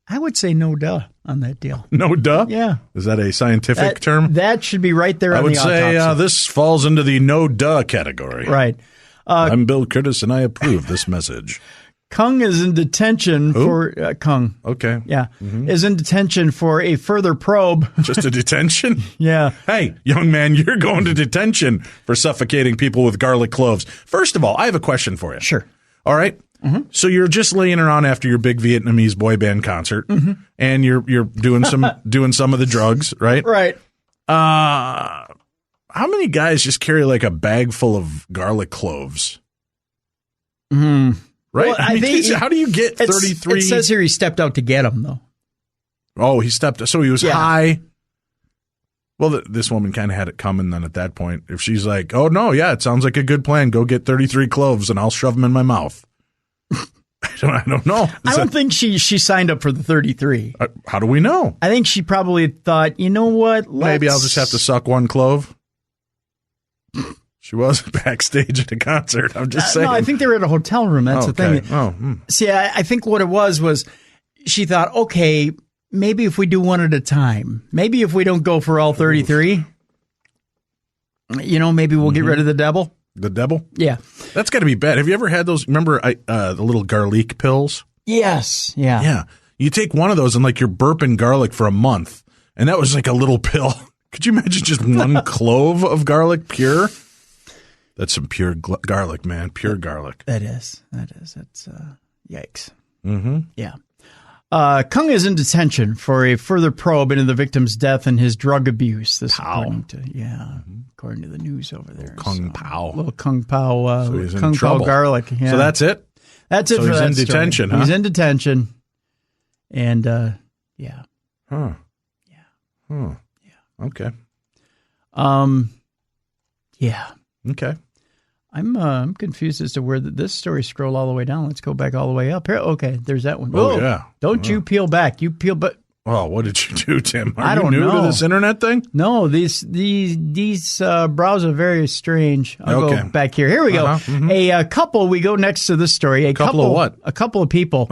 I would say no duh on that deal. No duh? Yeah. Is that a scientific term? That should be right there on the autopsy. I would say this falls into the no duh category. Right. I'm Bill Curtis, and I approve this message. Kung is in detention for Kung. Okay. Yeah. Is in detention for a further probe. Just a detention? Yeah. Hey, young man, you're going to detention for suffocating people with garlic cloves. First of all, I have a question for you. Sure. All right. So you're just laying around after your big Vietnamese boy band concert, and you're doing some of the drugs, right? Right. How many guys just carry like a bag full of garlic cloves? Right? Well, I think how do you get 33? It says here he stepped out to get them, though. Oh, he stepped. So he was high. Well, this woman kind of had it coming then at that point. If she's like, oh, no, yeah, it sounds like a good plan. Go get 33 cloves and I'll shove them in my mouth. I don't know. I don't think she signed up for the 33. How do we know? I think she probably thought, you know what? Maybe I'll just have to suck one clove. She was backstage at a concert. I'm just saying. No, I think they were at a hotel room. That's the thing. See, I think what it was she thought, okay, maybe if we do one at a time, maybe if we don't go for all 33, maybe we'll get rid of the devil. The devil? Yeah. That's got to be bad. Have you ever had those? Remember the little garlic pills? Yes. Yeah. Yeah. You take one of those and like you're burping garlic for a month. And that was like a little pill. Could you imagine just one clove of garlic pure? That's some pure garlic, man. Pure garlic. That is. That's yikes. Mm-hmm. Yeah. Kung is in detention for a further probe into the victim's death and his drug abuse. This according to the news over there. Kung Pao. Little Kung Pao. So he's in Kung trouble. Pao garlic. Yeah. So that's it? That's it so for he's that in story. Detention, huh? He's in detention. And, yeah. Huh. Yeah. Huh. Yeah. Okay. Yeah. Okay. I'm confused as to where this story scrolled all the way down. Let's go back all the way up here. Okay, there's that one. Oh, yeah. Don't you peel back. You peel back. Oh, what did you do, Tim? I don't you new know. to this internet thing? No, these browse are very strange. I'll go back here. Here we go. A couple, we go next to this story. A couple of what? A couple of people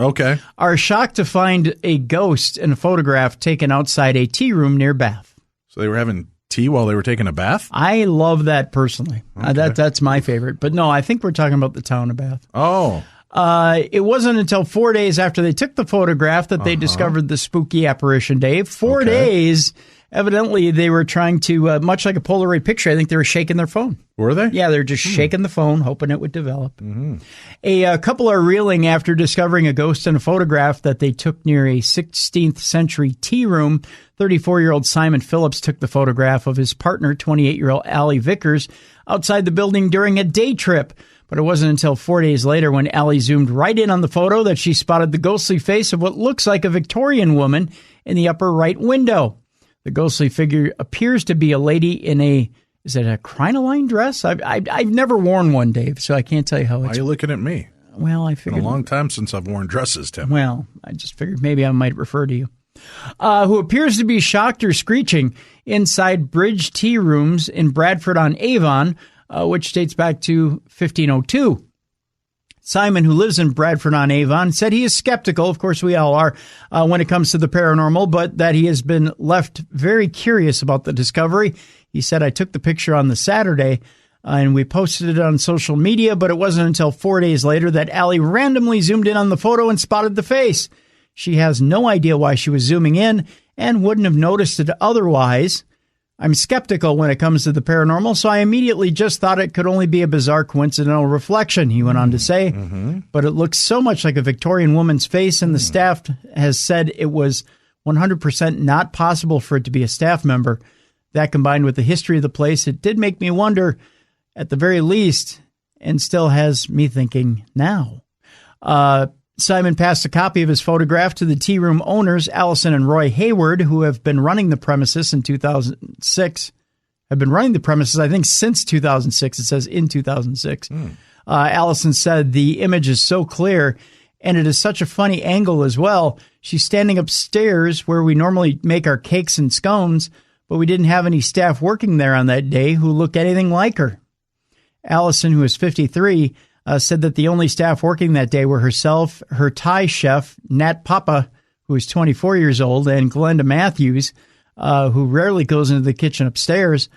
are shocked to find a ghost in a photograph taken outside a tea room near Bath. So they were having tea while they were taking a bath? I love that personally. That's my favorite. But no, I think we're talking about the town of Bath. Oh. It wasn't until 4 days after they took the photograph that they discovered the spooky apparition, Dave. 4 days. Evidently, they were trying to, much like a Polaroid picture, I think they were shaking their phone. Were they? Yeah, they're just shaking the phone, hoping it would develop. A couple are reeling after discovering a ghost in a photograph that they took near a 16th century tea room. 34-year-old Simon Phillips took the photograph of his partner, 28-year-old Allie Vickers, outside the building during a day trip. But it wasn't until 4 days later when Allie zoomed right in on the photo that she spotted the ghostly face of what looks like a Victorian woman in the upper right window. The ghostly figure appears to be a lady in is it a crinoline dress? I've never worn one, Dave, so I can't tell you how it's. Why are you looking at me? Well, I It's figured. been a long time since I've worn dresses, Tim. Well, I just figured maybe I might refer to you. Who appears to be shocked or screeching inside Bridge Tea Rooms in Bradford on Avon, which dates back to 1502. Simon, who lives in Bradford on Avon, said he is skeptical, of course we all are, when it comes to the paranormal, but that he has been left very curious about the discovery. He said, I took the picture on the Saturday, and we posted it on social media, but it wasn't until 4 days later that Allie randomly zoomed in on the photo and spotted the face. She has no idea why she was zooming in and wouldn't have noticed it otherwise. I'm skeptical when it comes to the paranormal, so I immediately just thought it could only be a bizarre coincidental reflection, he went on to say. But it looks so much like a Victorian woman's face, and the staff has said it was 100% not possible for it to be a staff member. That combined with the history of the place, it did make me wonder, at the very least, and still has me thinking now. Simon passed a copy of his photograph to the tea room owners, Allison and Roy Hayward, who have been running the premises in 2006. Have been running the premises, I think, since 2006. It says in 2006. Allison said the image is so clear, and it is such a funny angle as well. She's standing upstairs where we normally make our cakes and scones, but we didn't have any staff working there on that day who look anything like her. Allison, who is 53, said that the only staff working that day were herself, her Thai chef, Nat Papa, who is 24 years old, and Glenda Matthews, who rarely goes into the kitchen upstairs.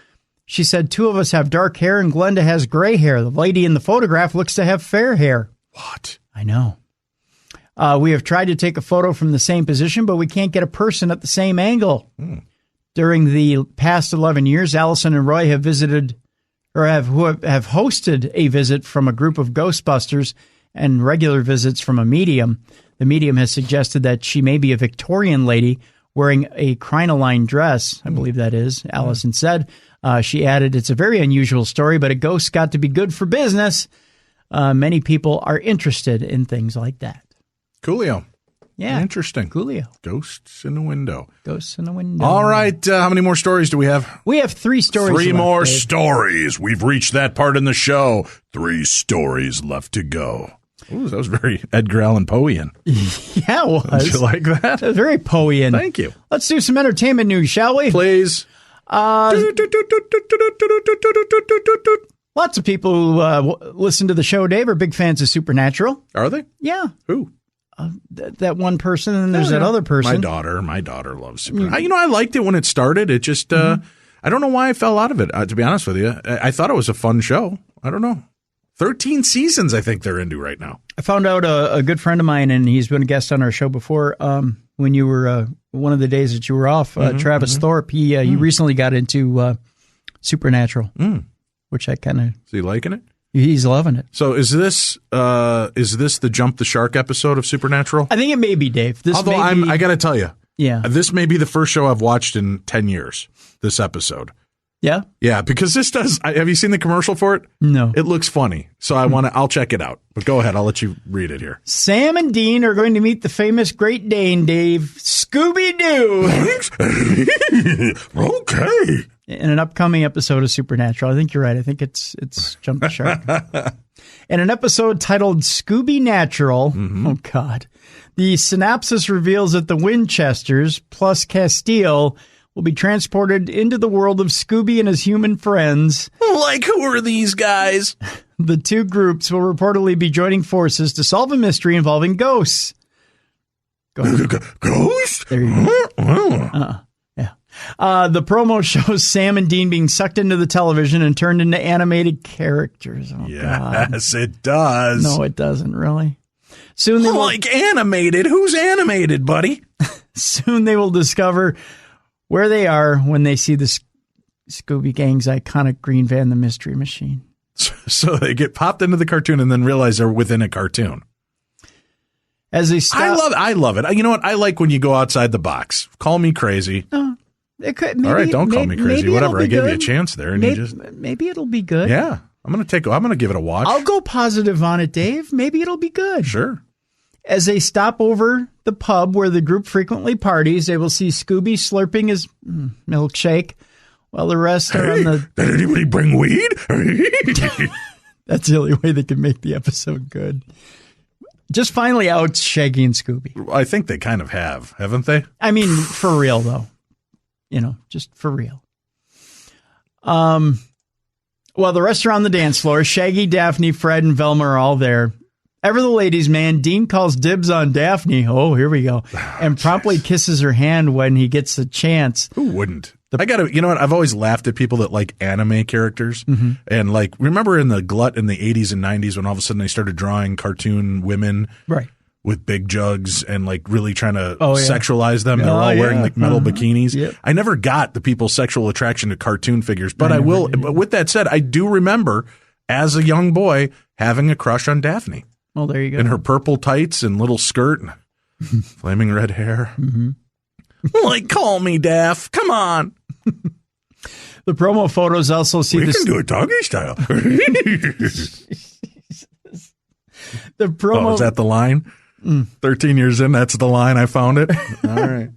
She said 2 of us have dark hair and Glenda has gray hair. The lady in the photograph looks to have fair hair. What? I know. We have tried to take a photo from the same position, but we can't get a person at the same angle. During the past 11 years, Allison and Roy have visited have hosted a visit from a group of Ghostbusters and regular visits from a medium. The medium has suggested that she may be a Victorian lady wearing a crinoline dress, I believe that is, Allison said. She added, it's a very unusual story, but a ghost got to be good for business. Many people are interested in things like that. Coolio. Yeah. Interesting. Coolio. Ghosts in the window. Ghosts in the window. All right. How many more stories do we have? We have 3 stories. 3 left, more Dave. stories. We've reached that part in the show. 3 stories left to go. Ooh, that was very Edgar Allan Poe-ian. Yeah, it was. Did you like that? That was very Poe-ian. Thank you. Let's do some entertainment news, shall we? Please. Lots of people who listen to the show, Dave, are big fans of Supernatural. Are they? Yeah. Who? That one person, and then there's that other person. My daughter loves Supernatural. You know, I liked it when it started. It just, I don't know why I fell out of it, to be honest with you. I thought it was a fun show. I don't know. 13 seasons I think they're into right now. I found out a good friend of mine, and he's been a guest on our show before, when you were, one of the days that you were off, Travis Thorpe, he recently got into Supernatural, which I kind of... Is he liking it? He's loving it. So is this the Jump the Shark episode of Supernatural? I think it may be, Dave. Although I got to tell you, this may be the first show I've watched in 10 years, this episode. Yeah? Yeah, because this does, have you seen the commercial for it? No. It looks funny. So I'll check it out. But go ahead. I'll let you read it here. Sam and Dean are going to meet the famous Great Dane, Dave. Scooby-Doo. Okay. in an upcoming episode of Supernatural. I think you're right. I think it's Jump the Shark. In an episode titled Scooby Natural, oh God, the synopsis reveals that the Winchesters plus Castile will be transported into the world of Scooby and his human friends. Like, who are these guys? The two groups will reportedly be joining forces to solve a mystery involving ghosts. Ghosts? There you go. The promo shows Sam and Dean being sucked into the television and turned into animated characters. Oh, yes, God. it does. No, it doesn't really. Soon they will, animated? Who's animated, buddy? Soon they will discover where they are when they see the Scooby Gang's iconic green van, the Mystery Machine. So they get popped into the cartoon and then realize they're within a cartoon. As they stop, I love it. You know what? I like when you go outside the box. Call me crazy. Maybe, all right, don't call me crazy. Whatever. I gave you a chance there, and maybe it'll be good. Yeah, I'm gonna give it a watch. I'll go positive on it, Dave. Maybe it'll be good. Sure. As they stop over the pub where the group frequently parties, they will see Scooby slurping his milkshake, while the rest are on the. Did anybody bring weed? That's the only way they can make the episode good. Just finally out Shaggy and Scooby. I think they kind of have, haven't they? I mean, for real though. Just for real. Well, the rest are on the dance floor. Shaggy, Daphne, Fred, and Velma are all there. Ever the ladies' man, Dean calls dibs on Daphne. Oh, here we go. And promptly kisses her hand when he gets the chance. Who wouldn't? You know what? I've always laughed at people that like anime characters. And like, remember in the glut in the 80s and 90s when all of a sudden they started drawing cartoon women right with big jugs and like really trying to sexualize them. They're all wearing like metal bikinis. Yep. I never got the people's sexual attraction to cartoon figures, but I will. But with that said, I do remember as a young boy having a crush on Daphne. Well, there you go. In her purple tights and little skirt and flaming red hair. Like, call me, Daff. Come on. The promo photos also see we can do it doggy style. The promo. Oh, is that the line? 13 years in, that's the line. I found it. All right.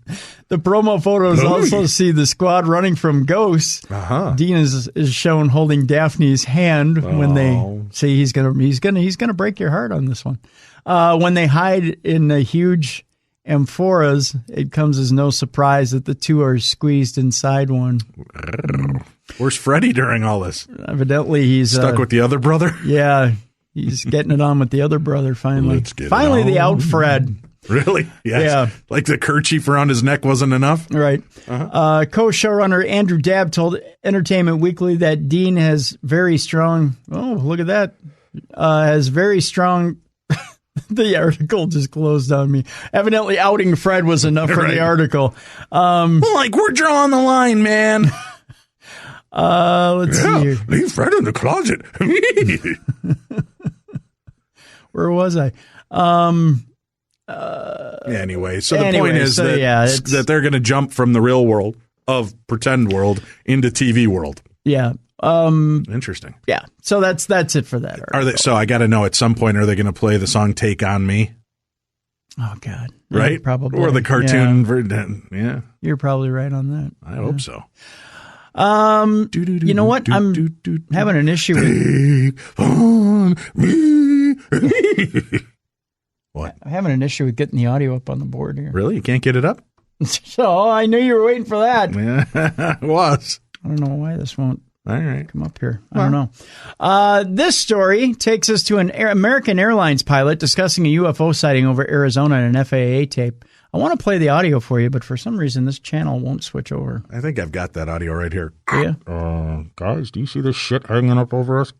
The promo photos also see the squad running from ghosts. Dean is shown holding Daphne's hand when they say he's gonna break your heart on this one. When they hide in the huge amphoras, it comes as no surprise that the two are squeezed inside one. Where's Freddie during all this? Evidently, he's stuck with the other brother. Yeah, he's getting it on with the other brother. Finally, the out Fred. Really? Yes. Yeah. Like the kerchief around his neck wasn't enough? Right. Co-showrunner Andrew Dabb told Entertainment Weekly that Dean has very strong... Oh, look at that. Has very strong... The article just closed on me. Evidently, outing Fred was enough for the article. Like, we're drawing the line, man. Let's see here. Leave Fred in the closet. Where was I? Anyway, so the point is that they're going to jump from the real world of pretend world into TV world. Yeah. Interesting. Yeah. So that's it for that article. Are they? So I got to know at some point, are they going to play the song "Take on Me"? Oh God. Right. Yeah, probably. Or the cartoon version. Yeah. You're probably right on that. I hope so. You know what? I'm having an issue with. Take on me. What? I'm having an issue with getting the audio up on the board here. Really? You can't get it up? So I knew you were waiting for that. Yeah, it was. I don't know why this won't come up here. I don't know. This story takes us to an American Airlines pilot discussing a UFO sighting over Arizona in an FAA tape. I want to play the audio for you, but for some reason this channel won't switch over. I think I've got that audio right here. Yeah. Guys, do you see this shit hanging up over us?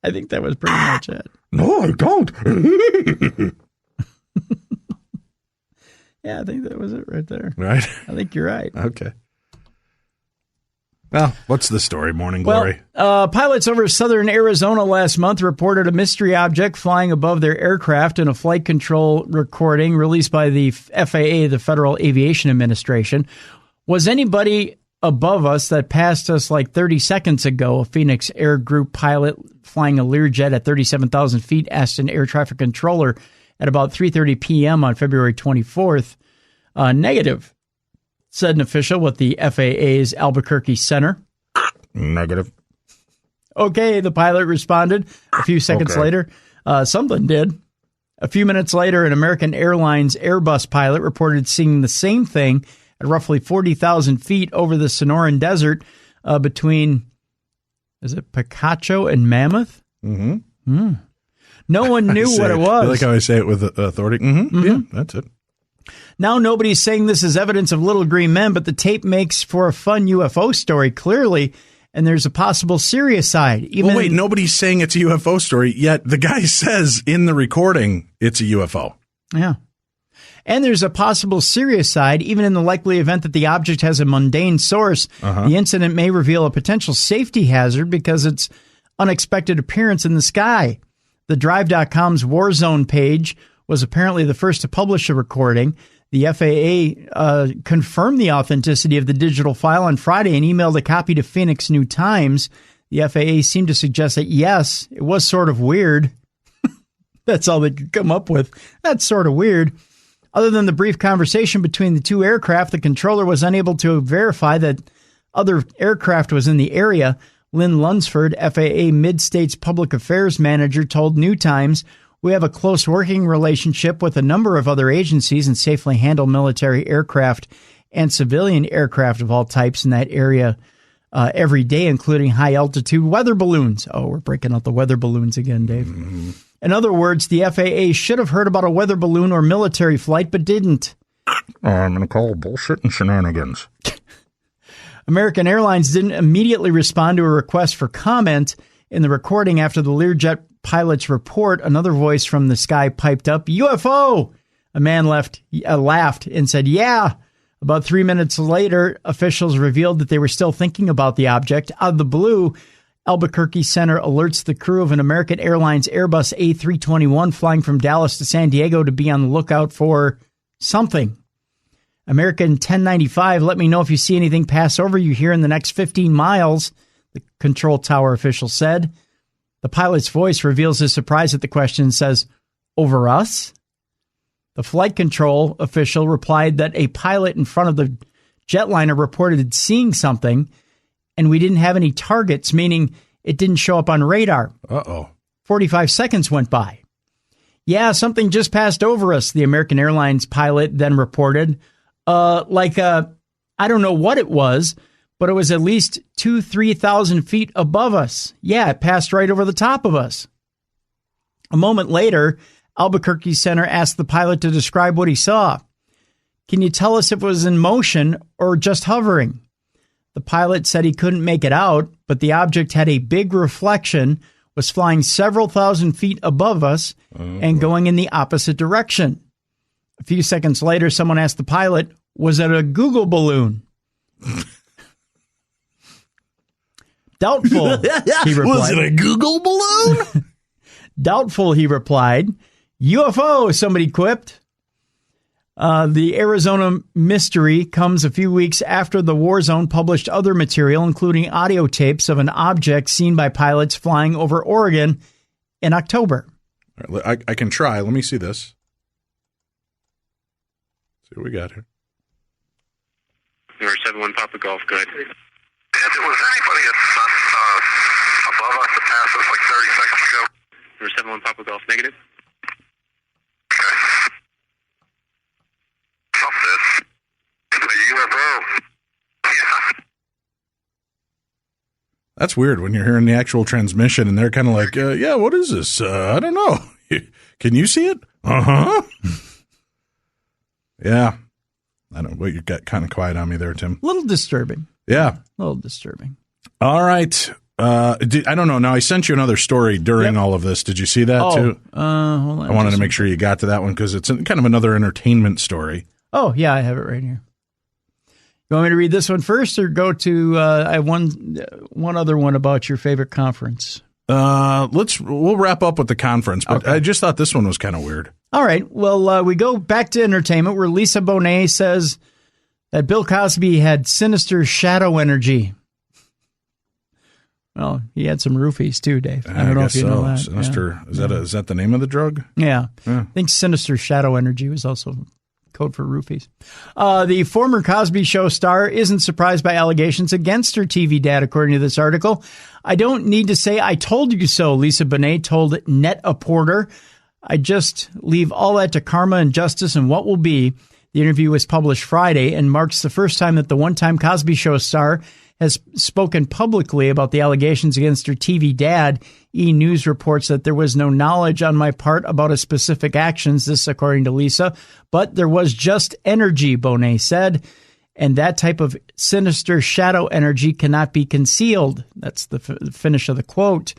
I think that was pretty much it. No, I don't. Yeah, I think that was it right there. Right? I think you're right. Okay. Well, what's the story, Morning Glory? Pilots over southern Arizona last month reported a mystery object flying above their aircraft in a flight control recording released by the FAA, the Federal Aviation Administration. Was anybody above us that passed us like 30 seconds ago? A Phoenix Air Group pilot flying a Learjet at 37,000 feet asked an air traffic controller at about 3:30 p.m. on February 24th. Negative. said an official with the FAA's Albuquerque Center. Negative. Okay, the pilot responded. A few seconds later, something did. A few minutes later, an American Airlines Airbus pilot reported seeing the same thing at roughly 40,000 feet over the Sonoran Desert between, is it Picacho and Mammoth? Mm-hmm. No one knew what it was. I like how I say it with authority. Mm-hmm. Yeah, that's it. Now nobody's saying this is evidence of little green men, but the tape makes for a fun UFO story, clearly, and there's a possible serious side. Wait, nobody's saying it's a UFO story, yet the guy says in the recording it's a UFO. Yeah. And there's a possible serious side, even in the likely event that the object has a mundane source. The incident may reveal a potential safety hazard because its unexpected appearance in the sky. The Drive.com's War Zone page was apparently the first to publish a recording. The FAA confirmed the authenticity of the digital file on Friday and emailed a copy to Phoenix New Times. The FAA seemed to suggest that, yes, it was sort of weird. That's all they could come up with. That's sort of weird. Other than the brief conversation between the two aircraft, the controller was unable to verify that other aircraft was in the area. Lynn Lunsford, FAA Mid-States Public Affairs Manager, told New Times, "We have a close working relationship with a number of other agencies and safely handle military aircraft and civilian aircraft of all types in that area every day, including high-altitude weather balloons." Oh, we're breaking out the weather balloons again, Dave. Mm-hmm. In other words, the FAA should have heard about a weather balloon or military flight, but didn't. I'm going to call bullshit and shenanigans. American Airlines didn't immediately respond to a request for comment in the recording after the Learjet pilot's report. Another voice from the sky piped up, "UFO!" A man laughed and said, "Yeah." About 3 minutes later, officials revealed that they were still thinking about the object. Out of the blue, Albuquerque Center alerts the crew of an American Airlines Airbus A321 flying from Dallas to San Diego to be on the lookout for something. American 1095, let me know if you see anything pass over you here in the next 15 miles, the control tower official said. The pilot's voice reveals his surprise at the question and says, "Over us?" The flight control official replied that a pilot in front of the jetliner reported seeing something, and we didn't have any targets, meaning it didn't show up on radar. 45 seconds went by. "Yeah, something just passed over us," the American Airlines pilot then reported. I don't know what it was, but it was at least 3,000 feet above us. Yeah, it passed right over the top of us. A moment later, Albuquerque Center asked the pilot to describe what he saw. "Can you tell us if it was in motion or just hovering?" The pilot said he couldn't make it out, but the object had a big reflection, was flying several thousand feet above us, and going in the opposite direction. A few seconds later, someone asked the pilot, "Was it a Google balloon?" "Doubtful," he replied. "Was it a Google balloon?" "Doubtful," he replied. "UFO," somebody quipped. The Arizona mystery comes a few weeks after the War Zone published other material, including audio tapes of an object seen by pilots flying over Oregon in October. I can try. Let me see this. See what we got here. Number 71 Papa Golf, go ahead. If it was anybody above us that passed us like 30 seconds ago. Number 71 Papa Golf, negative. Okay. Something. It's a UFO. Yeah. That's weird when you're hearing the actual transmission and they're kind of like, yeah, what is this? I don't know. Can you see it? Uh-huh. Yeah. I don't know. You got kind of quiet on me there, Tim. A little disturbing. Yeah. A little disturbing. All right. I don't know. Now, I sent you another story during all of this. Did you see that, too? Hold on. I wanted to make sure you got to that one because it's kind of another entertainment story. Oh, yeah, I have it right here. You want me to read this one first or go to I have one other one about your favorite conference? We'll wrap up with the conference, but okay. I just thought this one was kind of weird. All right. Well, we go back to entertainment where Lisa Bonet says that Bill Cosby had sinister shadow energy. Well, he had some roofies too, Dave. I don't know if you know that. Sinister. Yeah. Is that the name of the drug? Yeah. I think sinister shadow energy was also code for roofies. The former Cosby Show star isn't surprised by allegations against her TV dad, according to this article. I don't need to say I told you so, Lisa Bonet told Net-a-Porter. I just leave all that to karma and justice and what will be. The interview was published Friday and marks the first time that the one-time Cosby Show star has spoken publicly about the allegations against her TV dad. E! News reports that there was no knowledge on my part about his specific actions, this according to Lisa, but there was just energy, Bonet said, and that type of sinister shadow energy cannot be concealed. That's the finish of the quote.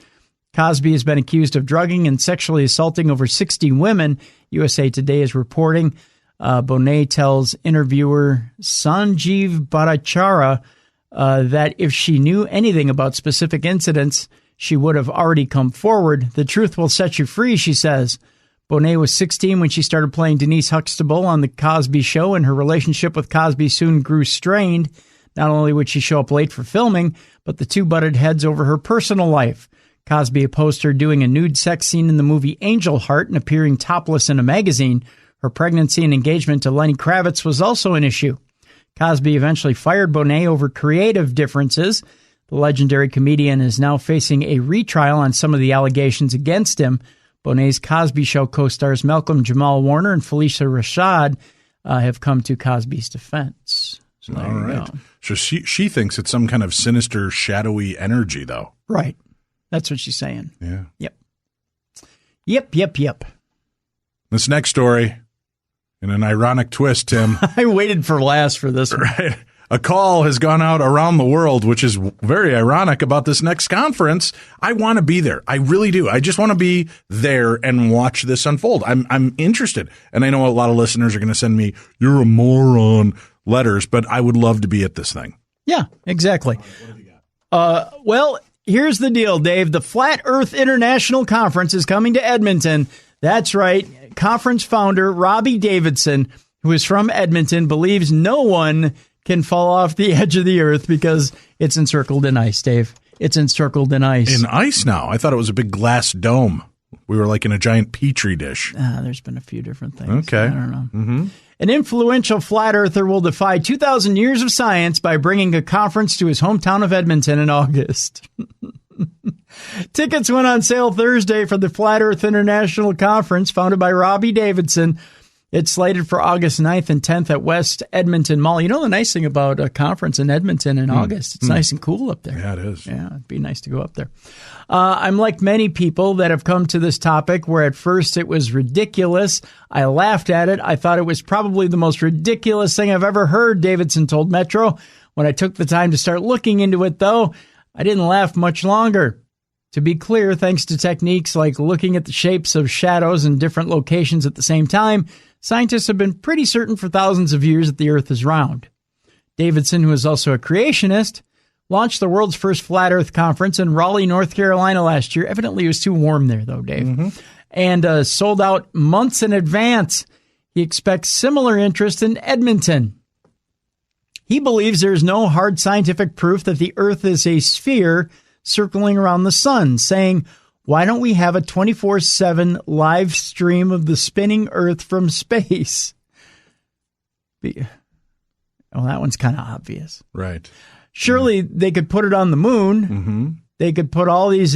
Cosby has been accused of drugging and sexually assaulting over 60 women, USA Today is reporting. Bonet tells interviewer Sanjeev Bhattacharya that if she knew anything about specific incidents, she would have already come forward. The truth will set you free, she says. Bonet was 16 when she started playing Denise Huxtable on The Cosby Show, and her relationship with Cosby soon grew strained. Not only would she show up late for filming, but the two butted heads over her personal life. Cosby opposed her doing a nude sex scene in the movie Angel Heart and appearing topless in a magazine. Her pregnancy and engagement to Lenny Kravitz was also an issue. Cosby eventually fired Bonet over creative differences. The legendary comedian is now facing a retrial on some of the allegations against him. Bonet's Cosby Show co-stars Malcolm Jamal Warner and Felicia Rashad have come to Cosby's defense. So all right. So she thinks it's some kind of sinister, shadowy energy, though. Right. That's what she's saying. Yeah. Yep. This next story, in an ironic twist, Tim. I waited for last for this one. Right. A call has gone out around the world, which is very ironic, about this next conference. I want to be there. I really do. I just want to be there and watch this unfold. I'm interested. And I know a lot of listeners are going to send me, "You're a moron" letters, but I would love to be at this thing. Yeah, exactly. Well, here's the deal, Dave. The Flat Earth International Conference is coming to Edmonton. That's right. Conference founder Robbie Davidson, who is from Edmonton, believes no one can fall off the edge of the earth because it's encircled in ice, Dave. It's encircled in ice. In ice now? I thought it was a big glass dome. We were like in a giant petri dish. There's been a few different things. Okay. I don't know. Mm-hmm. An influential flat earther will defy 2,000 years of science by bringing a conference to his hometown of Edmonton in August. Tickets went on sale Thursday for the Flat Earth International Conference, founded by Robbie Davidson. It's slated for August 9th and 10th at West Edmonton Mall. You know the nice thing about a conference in Edmonton in August? It's nice and cool up there. Yeah, it is. Yeah, it'd be nice to go up there. I'm like many people that have come to this topic where at first it was ridiculous. I laughed at it. I thought it was probably the most ridiculous thing I've ever heard, Davidson told Metro. When I took the time to start looking into it, though, I didn't laugh much longer. To be clear, thanks to techniques like looking at the shapes of shadows in different locations at the same time, scientists have been pretty certain for thousands of years that the Earth is round. Davidson, who is also a creationist, launched the world's first Flat Earth Conference in Raleigh, North Carolina last year. Evidently, it was too warm there, though, Dave. And sold out months in advance. He expects similar interest in Edmonton. He believes there is no hard scientific proof that the Earth is a sphere circling around the sun, saying, why don't we have a 24/7 live stream of the spinning Earth from space? Well, that one's kind of obvious. Right. Surely they could put it on the moon. Mm-hmm. They could put all these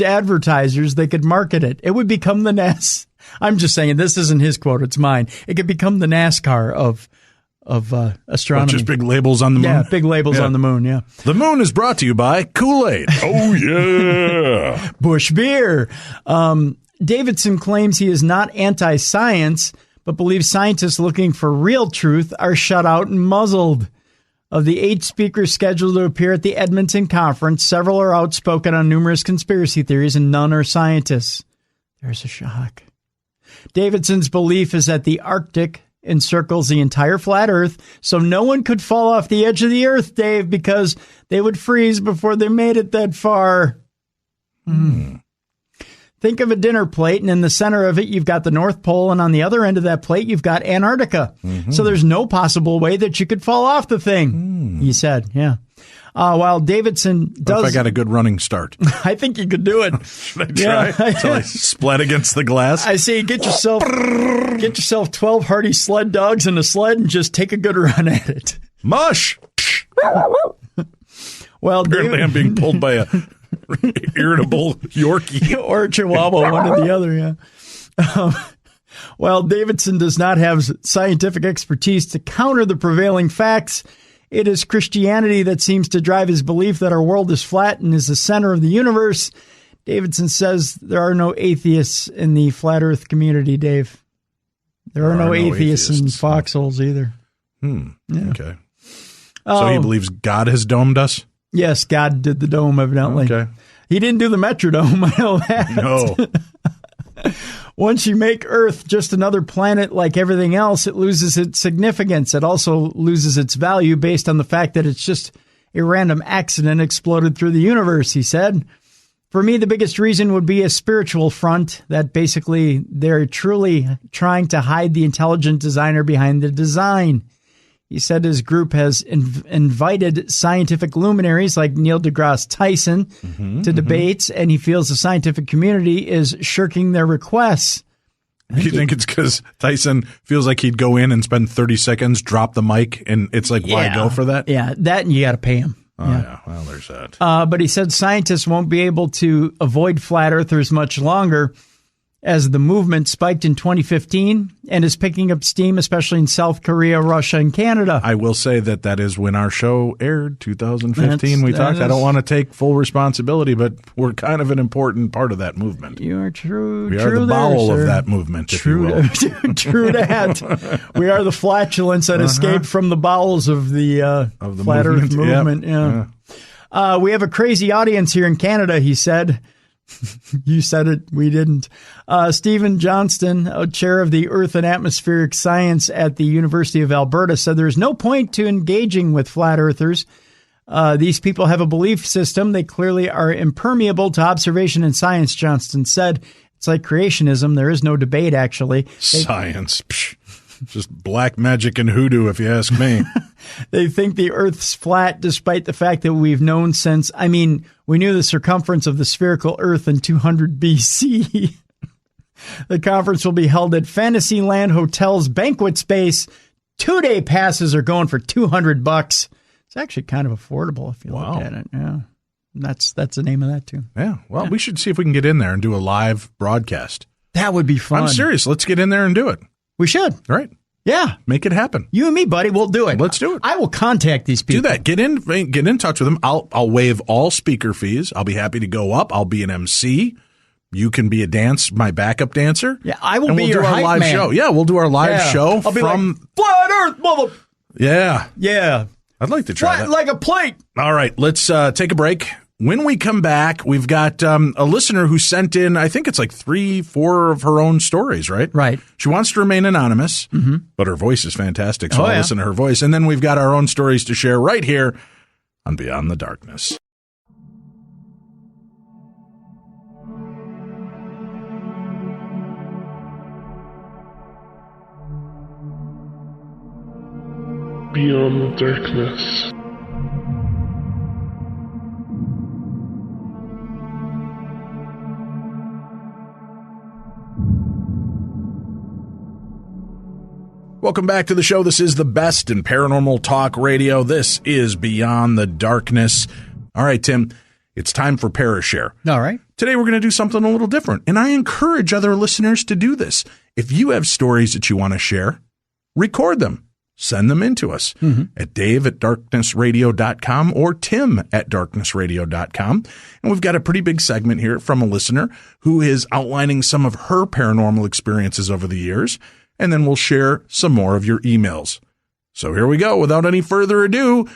advertisers. They could market it. It would become the NAS. I'm just saying, this isn't his quote. It's mine. It could become the NASCAR of astronomy. Just big labels on the moon? Yeah, big labels on the moon, yeah. The moon is brought to you by Kool-Aid. Oh, yeah. Bush Beer. Davidson claims he is not anti-science, but believes scientists looking for real truth are shut out and muzzled. Of the 8 speakers scheduled to appear at the Edmonton conference, several are outspoken on numerous conspiracy theories and none are scientists. There's a shock. Davidson's belief is that the Arctic encircles the entire flat Earth, so no one could fall off the edge of the Earth, Dave, because they would freeze before they made it that far. Think of a dinner plate, and in the center of it, you've got the North Pole, and on the other end of that plate, you've got Antarctica. So there's no possible way that you could fall off the thing, he said. Yeah. While Davidson does... What if I got a good running start? I think you could do it. Should I try? Until I splat against the glass? I say get yourself 12 hardy sled dogs in a sled and just take a good run at it. Mush! Well, apparently I'm being pulled by a irritable Yorkie. Or a Chihuahua, one or the other, yeah. While Davidson does not have scientific expertise to counter the prevailing facts, it is Christianity that seems to drive his belief that our world is flat and is the center of the universe. Davidson says there are no atheists in the flat earth community, Dave. There are no atheists in foxholes either. Yeah. Okay. So he believes God has domed us? Yes, God did the dome, evidently. Okay. He didn't do the Metrodome, I know that. No. Once you make Earth just another planet like everything else, it loses its significance. It also loses its value based on the fact that it's just a random accident exploded through the universe, he said. For me, the biggest reason would be a spiritual front, that basically they're truly trying to hide the intelligent designer behind the design. He said his group has invited scientific luminaries like Neil deGrasse Tyson to debates, and he feels the scientific community is shirking their requests. Do you think it's because Tyson feels like he'd go in and spend 30 seconds, drop the mic, and it's like, why go for that? Yeah, that and you got to pay him. Oh, yeah. Well, there's that. But he said scientists won't be able to avoid flat earthers much longer, as the movement spiked in 2015 and is picking up steam, especially in South Korea, Russia, and Canada. I will say that is when our show aired, 2015. We talked. I don't want to take full responsibility, but we're kind of an important part of that movement. You are true. We are the bowel of that movement, if you will. True that. We are the flatulence that escaped from the bowels of the flat Earth movement. Yep. Yeah. We have a crazy audience here in Canada, he said. You said it. We didn't. Stephen Johnston, chair of the Earth and Atmospheric Science at the University of Alberta, said there's no point to engaging with flat earthers. These people have a belief system. They clearly are impermeable to observation and science, Johnston said. It's like creationism. There is no debate, actually. Science. Psh, just black magic and hoodoo, if you ask me. They think the Earth's flat, despite the fact that we've known since, we knew the circumference of the spherical Earth in 200 BC. The conference will be held at Fantasyland Hotel's banquet space. 2-day passes are going for $200. It's actually kind of affordable if you look at it. Yeah. That's the name of that too. Yeah. Well, we should see if we can get in there and do a live broadcast. That would be fun. I'm serious. Let's get in there and do it. We should. All right. Yeah. Make it happen. You and me, buddy, we'll do it. Let's do it. I will contact these people. Do that. Get in touch with them. I'll waive all speaker fees. I'll be happy to go up. I'll be an MC. You can be my backup dancer. Yeah, I will be your your do our hype live man. show. Yeah, we'll do our live show I'll be from like, Flat Earth, mother. Yeah. Yeah. I'd like to try Flat that. like a plate. All right, let's take a break. When we come back, we've got a listener who sent in, I think it's like 3-4 of her own stories, right? Right. She wants to remain anonymous, but her voice is fantastic, so I'll listen to her voice. And then we've got our own stories to share right here on Beyond the Darkness. Beyond the Darkness. Welcome back to the show. This is the best in paranormal talk radio. This is Beyond the Darkness. All right, Tim, it's time for Parashare. All right. Today we're going to do something a little different, and I encourage other listeners to do this. If you have stories that you want to share, record them. Send them in to us at dave@darknessradio.com or tim@darknessradio.com. And we've got a pretty big segment here from a listener who is outlining some of her paranormal experiences over the years. And then we'll share some more of your emails. So here we go. Without any further ado,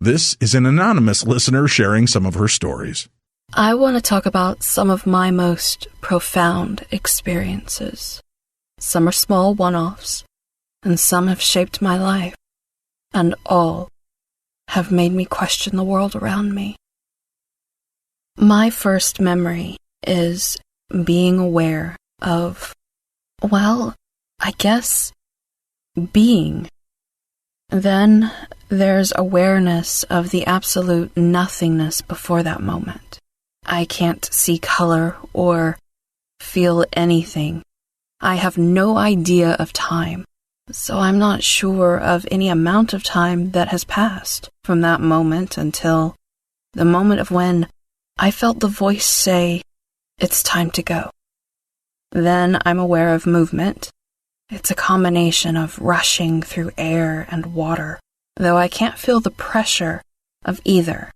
this is an anonymous listener sharing some of her stories. I want to talk about some of my most profound experiences. Some are small one-offs, and some have shaped my life, and all have made me question the world around me. My first memory is being aware of, I guess, being. Then, there's awareness of the absolute nothingness before that moment. I can't see color or feel anything. I have no idea of time, so I'm not sure of any amount of time that has passed from that moment until the moment of when I felt the voice say, "It's time to go." Then I'm aware of movement. It's a combination of rushing through air and water, though I can't feel the pressure of either,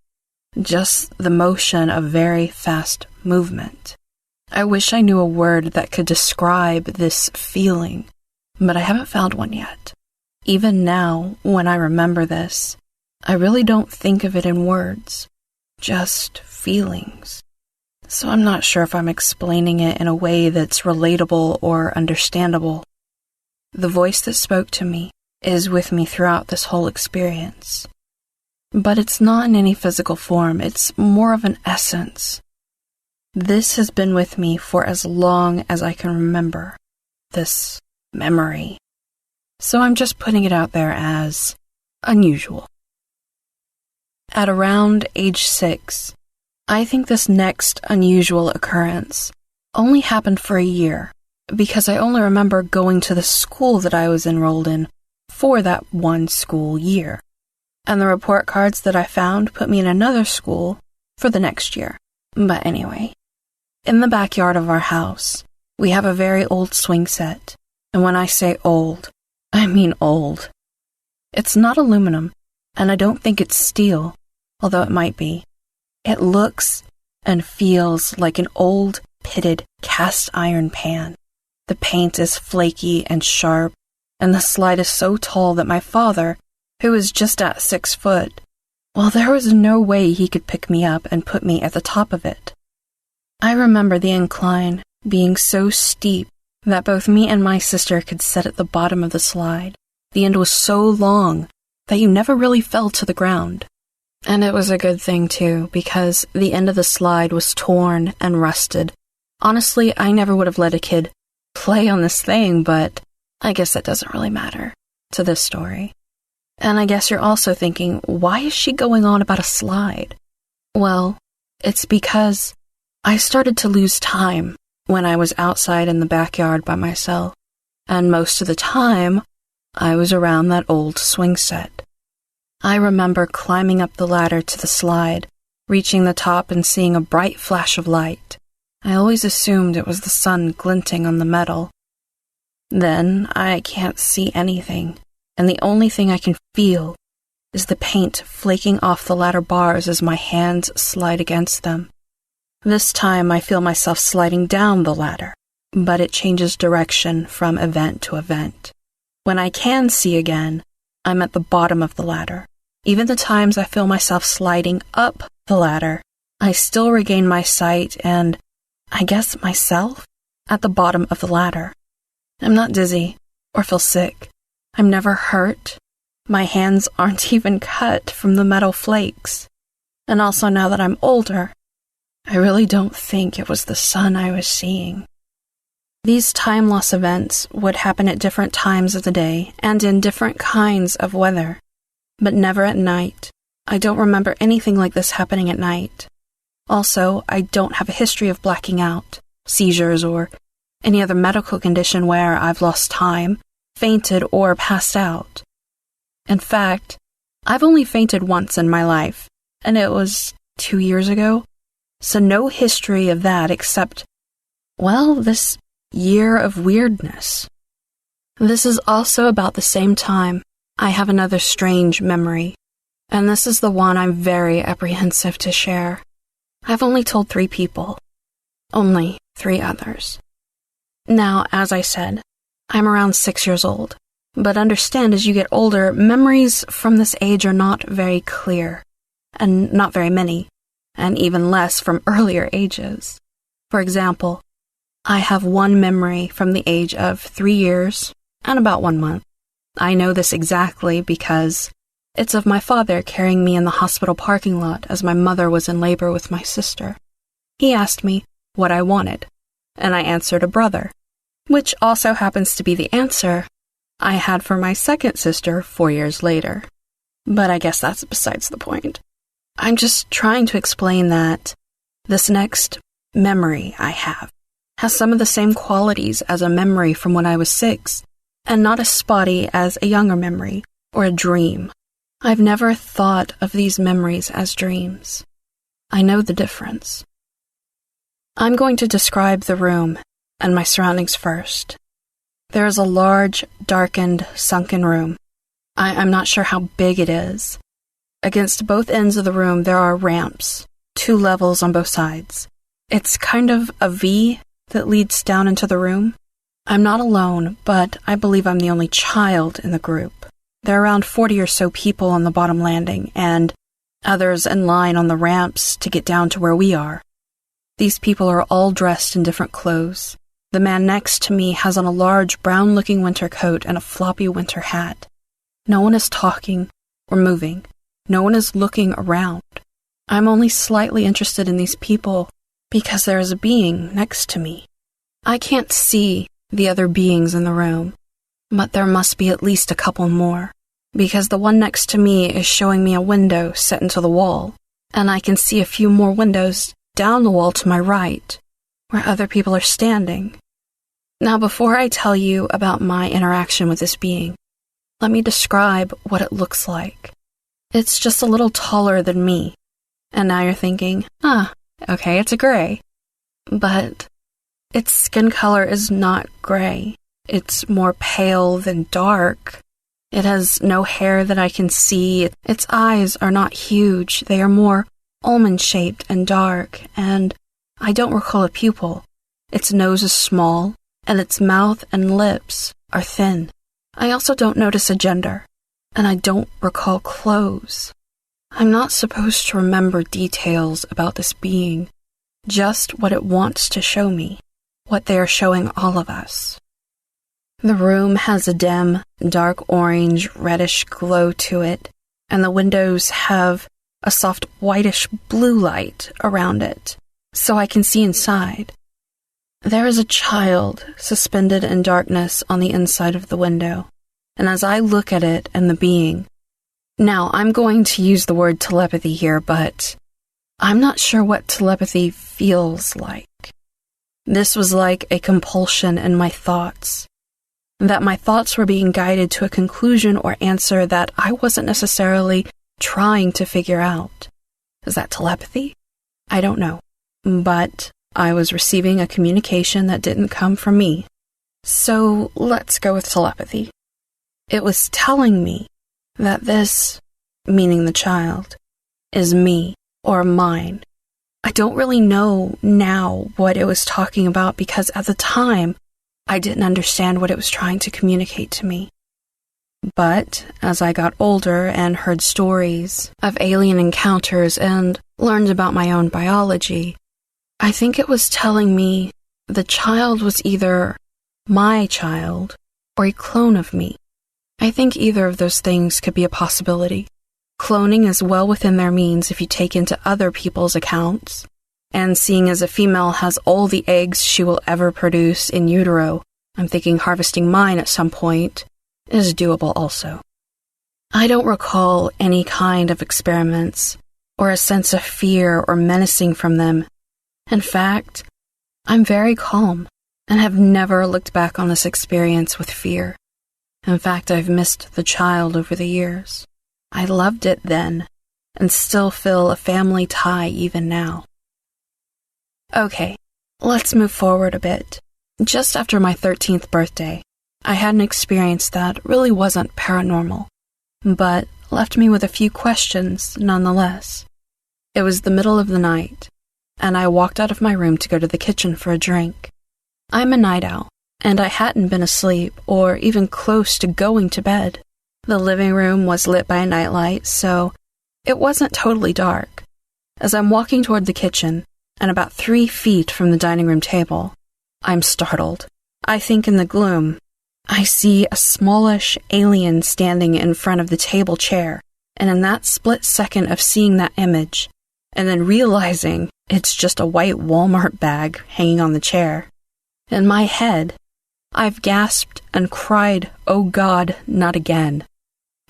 just the motion of very fast movement. I wish I knew a word that could describe this feeling, but I haven't found one yet. Even now, when I remember this, I really don't think of it in words, just feelings. So I'm not sure if I'm explaining it in a way that's relatable or understandable. The voice that spoke to me is with me throughout this whole experience. But it's not in any physical form, it's more of an essence. This has been with me for as long as I can remember, this memory. So I'm just putting it out there as unusual. At around age 6, I think this next unusual occurrence only happened for a year, because I only remember going to the school that I was enrolled in for that one school year. And the report cards that I found put me in another school for the next year. But anyway, in the backyard of our house, we have a very old swing set. And when I say old, I mean old. It's not aluminum, and I don't think it's steel, although it might be. It looks and feels like an old, pitted cast iron pan. The paint is flaky and sharp, and the slide is so tall that my father, who is just at 6 foot, well, there was no way he could pick me up and put me at the top of it. I remember the incline being so steep that both me and my sister could sit at the bottom of the slide. The end was so long that you never really fell to the ground. And it was a good thing, too, because the end of the slide was torn and rusted. Honestly, I never would have let a kid play on this thing, but I guess that doesn't really matter to this story. And I guess you're also thinking, why is she going on about a slide? Well, it's because I started to lose time when I was outside in the backyard by myself, and most of the time, I was around that old swing set. I remember climbing up the ladder to the slide, reaching the top and seeing a bright flash of light. I always assumed it was the sun glinting on the metal. Then I can't see anything, and the only thing I can feel is the paint flaking off the ladder bars as my hands slide against them. This time I feel myself sliding down the ladder, but it changes direction from event to event. When I can see again, I'm at the bottom of the ladder. Even the times I feel myself sliding up the ladder, I still regain my sight and, I guess, myself at the bottom of the ladder. I'm not dizzy or feel sick. I'm never hurt. My hands aren't even cut from the metal flakes. And also now that I'm older, I really don't think it was the sun I was seeing. These time loss events would happen at different times of the day and in different kinds of weather, but never at night. I don't remember anything like this happening at night. Also, I don't have a history of blacking out, seizures, or any other medical condition where I've lost time, fainted, or passed out. In fact, I've only fainted once in my life, and it was 2 years ago, so no history of that except, well, this year of weirdness. This is also about the same time I have another strange memory, and this is the one I'm very apprehensive to share. I've only told 3 people. Only 3 others. Now, as I said, I'm around 6 years old, but understand as you get older, memories from this age are not very clear, and not very many, and even less from earlier ages. For example, I have one memory from the age of 3 years and about 1 month. I know this exactly because it's of my father carrying me in the hospital parking lot as my mother was in labor with my sister. He asked me what I wanted, and I answered a brother, which also happens to be the answer I had for my second sister 4 years later. But I guess that's besides the point. I'm just trying to explain that this next memory I have has some of the same qualities as a memory from when I was 6, and not as spotty as a younger memory or a dream. I've never thought of these memories as dreams. I know the difference. I'm going to describe the room and my surroundings first. There is a large, darkened, sunken room. I'm not sure how big it is. Against both ends of the room there are ramps, 2 levels on both sides. It's kind of a V that leads down into the room. I'm not alone, but I believe I'm the only child in the group. There are around 40 or so people on the bottom landing, and others in line on the ramps to get down to where we are. These people are all dressed in different clothes. The man next to me has on a large brown-looking winter coat and a floppy winter hat. No one is talking or moving. No one is looking around. I'm only slightly interested in these people because there is a being next to me. I can't see the other beings in the room, but there must be at least a couple more, because the one next to me is showing me a window set into the wall, and I can see a few more windows down the wall to my right, where other people are standing. Now, before I tell you about my interaction with this being, let me describe what it looks like. It's just a little taller than me, and now you're thinking, okay, it's a gray. But its skin color is not gray. It's more pale than dark. It has no hair that I can see. Its eyes are not huge. They are more almond-shaped and dark, and I don't recall a pupil. Its nose is small, and its mouth and lips are thin. I also don't notice a gender, and I don't recall clothes. I'm not supposed to remember details about this being, just what it wants to show me, what they are showing all of us. The room has a dim, dark orange, reddish glow to it, and the windows have a soft whitish blue light around it, so I can see inside. There is a child suspended in darkness on the inside of the window, and as I look at it and the being, now I'm going to use the word telepathy here, but I'm not sure what telepathy feels like. This was like a compulsion in my thoughts, that my thoughts were being guided to a conclusion or answer that I wasn't necessarily trying to figure out. Is that telepathy? I don't know, but I was receiving a communication that didn't come from me. So let's go with telepathy. It was telling me that this, meaning the child, is me or mine. I don't really know now what it was talking about because at the time, I didn't understand what it was trying to communicate to me. But as I got older and heard stories of alien encounters and learned about my own biology, I think it was telling me the child was either my child or a clone of me. I think either of those things could be a possibility. Cloning is well within their means if you take into other people's accounts, and seeing as a female has all the eggs she will ever produce in utero, I'm thinking harvesting mine at some point is doable also. I don't recall any kind of experiments or a sense of fear or menacing from them. In fact, I'm very calm and have never looked back on this experience with fear. In fact, I've missed the child over the years. I loved it then and still feel a family tie even now. Okay, let's move forward a bit. Just after my 13th birthday, I had an experience that really wasn't paranormal, but left me with a few questions nonetheless. It was the middle of the night, and I walked out of my room to go to the kitchen for a drink. I'm a night owl, and I hadn't been asleep or even close to going to bed. The living room was lit by a nightlight, so it wasn't totally dark. As I'm walking toward the kitchen, and about 3 feet from the dining room table, I'm startled. I think in the gloom, I see a smallish alien standing in front of the table chair, and in that split second of seeing that image, and then realizing it's just a white Walmart bag hanging on the chair, in my head, I've gasped and cried, "Oh God, not again."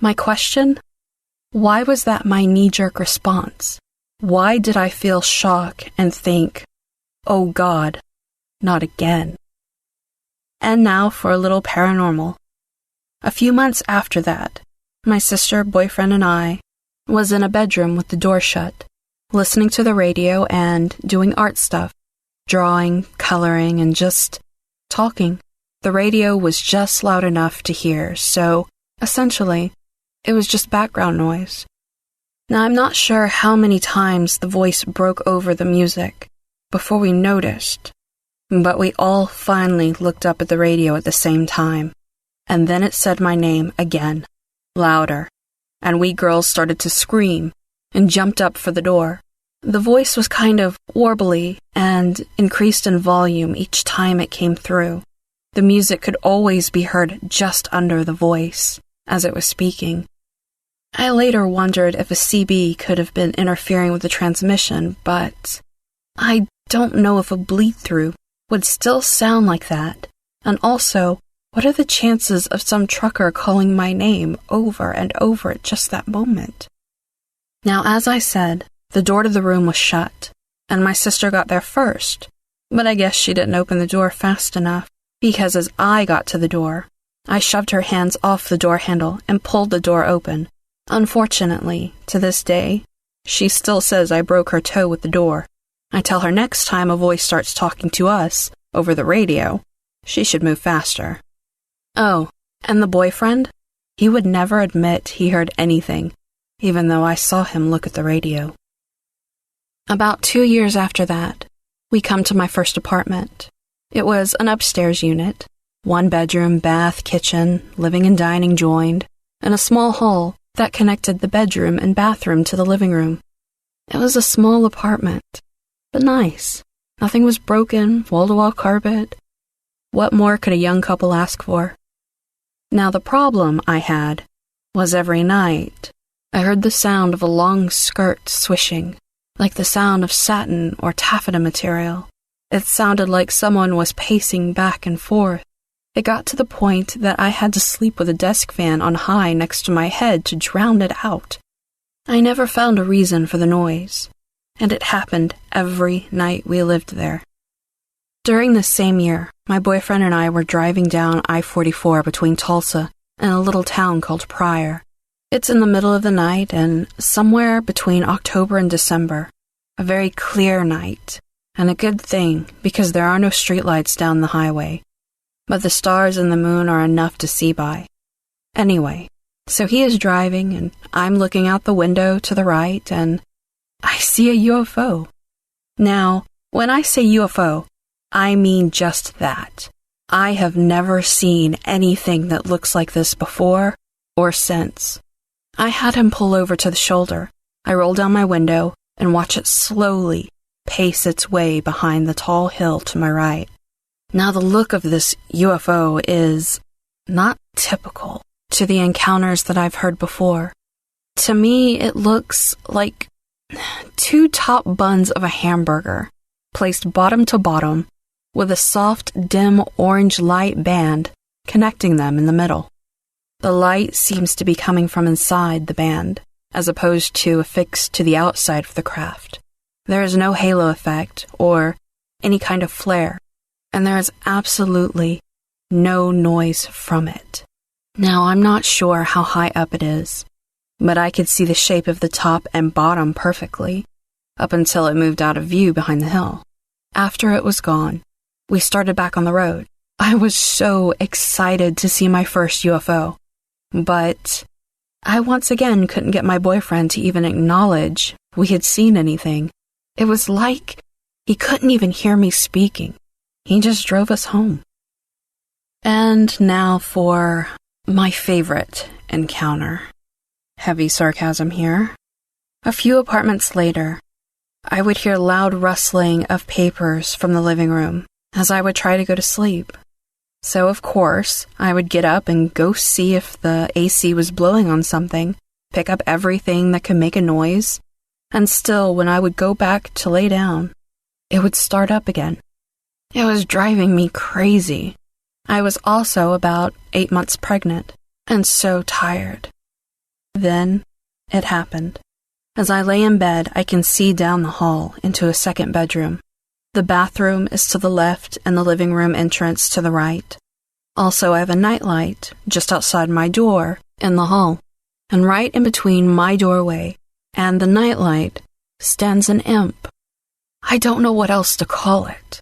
My question? Why was that my knee-jerk response? Why did I feel shock and think, oh God, not again? And now for a little paranormal. A few months after that, my sister, boyfriend, and I was in a bedroom with the door shut, listening to the radio and doing art stuff, drawing, coloring, and just talking. The radio was just loud enough to hear, so essentially, it was just background noise. Now, I'm not sure how many times the voice broke over the music before we noticed, but we all finally looked up at the radio at the same time, and then it said my name again, louder, and we girls started to scream and jumped up for the door. The voice was kind of warbly and increased in volume each time it came through. The music could always be heard just under the voice as it was speaking. I later wondered if a CB could have been interfering with the transmission, but I don't know if a bleed-through would still sound like that. And also, what are the chances of some trucker calling my name over and over at just that moment? Now, as I said, the door to the room was shut, and my sister got there first, but I guess she didn't open the door fast enough, because as I got to the door, I shoved her hands off the door handle and pulled the door open. Unfortunately, to this day, she still says I broke her toe with the door. I tell her next time a voice starts talking to us over the radio, she should move faster. Oh, and the boyfriend? He would never admit he heard anything, even though I saw him look at the radio. About 2 years after that, we come to my first apartment. It was an upstairs unit, 1 bedroom, bath, kitchen, living and dining joined, and a small hall that connected the bedroom and bathroom to the living room. It was a small apartment, but nice. Nothing was broken, wall-to-wall carpet. What more could a young couple ask for? Now the problem I had was every night I heard the sound of a long skirt swishing, like the sound of satin or taffeta material. It sounded like someone was pacing back and forth. It got to the point that I had to sleep with a desk fan on high next to my head to drown it out. I never found a reason for the noise, and it happened every night we lived there. During this same year, my boyfriend and I were driving down I-44 between Tulsa and a little town called Pryor. It's in the middle of the night and somewhere between October and December. A very clear night, and a good thing because there are no streetlights down the highway. But the stars and the moon are enough to see by. Anyway, so he is driving and I'm looking out the window to the right and I see a UFO. Now, when I say UFO, I mean just that. I have never seen anything that looks like this before or since. I had him pull over to the shoulder. I roll down my window and watch it slowly pace its way behind the tall hill to my right. Now the look of this UFO is not typical to the encounters that I've heard before. To me, it looks like 2 top buns of a hamburger, placed bottom to bottom, with a soft, dim orange light band connecting them in the middle. The light seems to be coming from inside the band, as opposed to affixed to the outside of the craft. There is no halo effect or any kind of flare, and there is absolutely no noise from it. Now, I'm not sure how high up it is, but I could see the shape of the top and bottom perfectly, up until it moved out of view behind the hill. After it was gone, we started back on the road. I was so excited to see my first UFO, but I once again couldn't get my boyfriend to even acknowledge we had seen anything. It was like he couldn't even hear me speaking. He just drove us home. And now for my favorite encounter. Heavy sarcasm here. A few apartments later, I would hear loud rustling of papers from the living room as I would try to go to sleep. So, of course, I would get up and go see if the AC was blowing on something, pick up everything that could make a noise, and still, when I would go back to lay down, it would start up again. It was driving me crazy. I was also about 8 months pregnant, and so tired. Then, it happened. As I lay in bed, I can see down the hall into a second bedroom. The bathroom is to the left and the living room entrance to the right. Also, I have a nightlight just outside my door in the hall. And right in between my doorway and the nightlight stands an imp. I don't know what else to call it.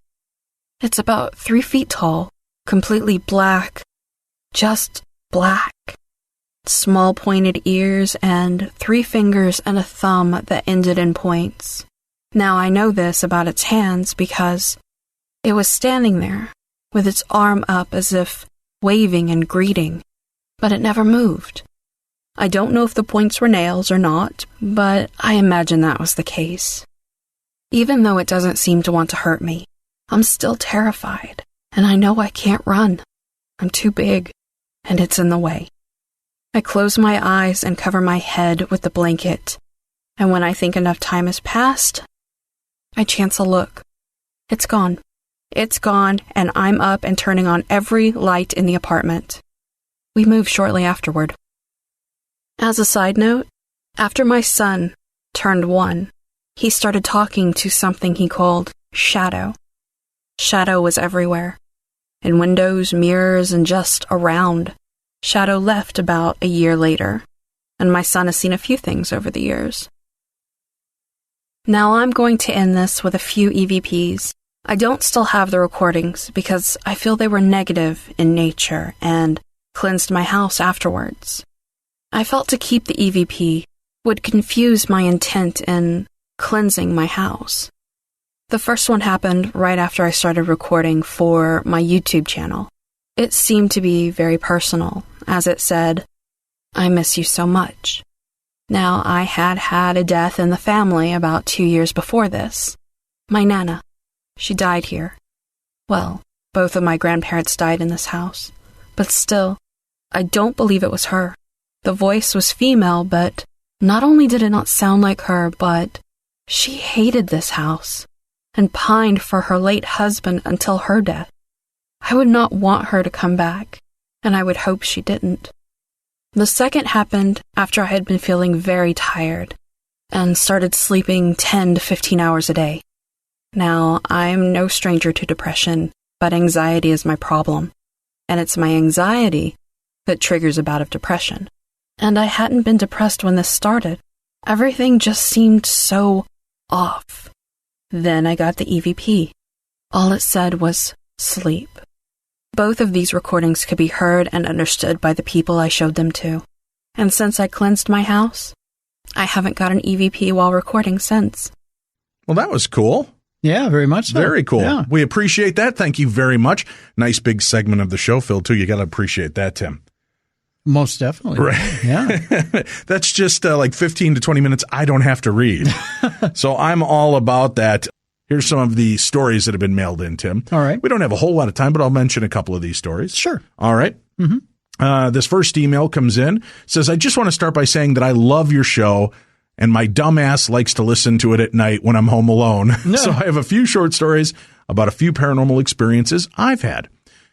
It's about 3 feet tall, completely black, just black. Small pointed ears and 3 fingers and a thumb that ended in points. Now I know this about its hands because it was standing there with its arm up as if waving and greeting, but it never moved. I don't know if the points were nails or not, but I imagine that was the case. Even though it doesn't seem to want to hurt me, I'm still terrified, and I know I can't run. I'm too big, and it's in the way. I close my eyes and cover my head with the blanket, and when I think enough time has passed, I chance a look. It's gone. It's gone, and I'm up and turning on every light in the apartment. We moved shortly afterward. As a side note, after my son turned 1, he started talking to something he called Shadow. Shadow was everywhere. In windows, mirrors, and just around. Shadow left about a year later, and my son has seen a few things over the years. Now I'm going to end this with a few EVPs. I don't still have the recordings because I feel they were negative in nature and cleansed my house afterwards. I felt to keep the EVP would confuse my intent in cleansing my house. The first one happened right after I started recording for my YouTube channel. It seemed to be very personal, as it said, "I miss you so much." Now, I had a death in the family about 2 years before this. My Nana. She died here. Well, both of my grandparents died in this house. But still, I don't believe it was her. The voice was female, but not only did it not sound like her, but she hated this house and pined for her late husband until her death. I would not want her to come back, and I would hope she didn't. The second happened after I had been feeling very tired and started sleeping 10 to 15 hours a day. Now, I'm no stranger to depression, but anxiety is my problem, and it's my anxiety that triggers a bout of depression. And I hadn't been depressed when this started. Everything just seemed so off. Then I got the EVP. All it said was sleep. Both of these recordings could be heard and understood by the people I showed them to. And since I cleansed my house, I haven't got an EVP while recording since. Well, that was cool. Yeah, very much so. Very cool. Yeah. We appreciate that. Thank you very much. Nice big segment of the show, Phil, too. You got to appreciate that, Tim. Most definitely. Right. Yeah. That's just like 15 to 20 minutes I don't have to read. So I'm all about that. Here's some of the stories that have been mailed in, Tim. All right. We don't have a whole lot of time, but I'll mention a couple of these stories. Sure. All right. Mm-hmm. This first email comes in, says, I just want to start by saying that I love your show, and my dumbass likes to listen to it at night when I'm home alone. No. So I have a few short stories about a few paranormal experiences I've had.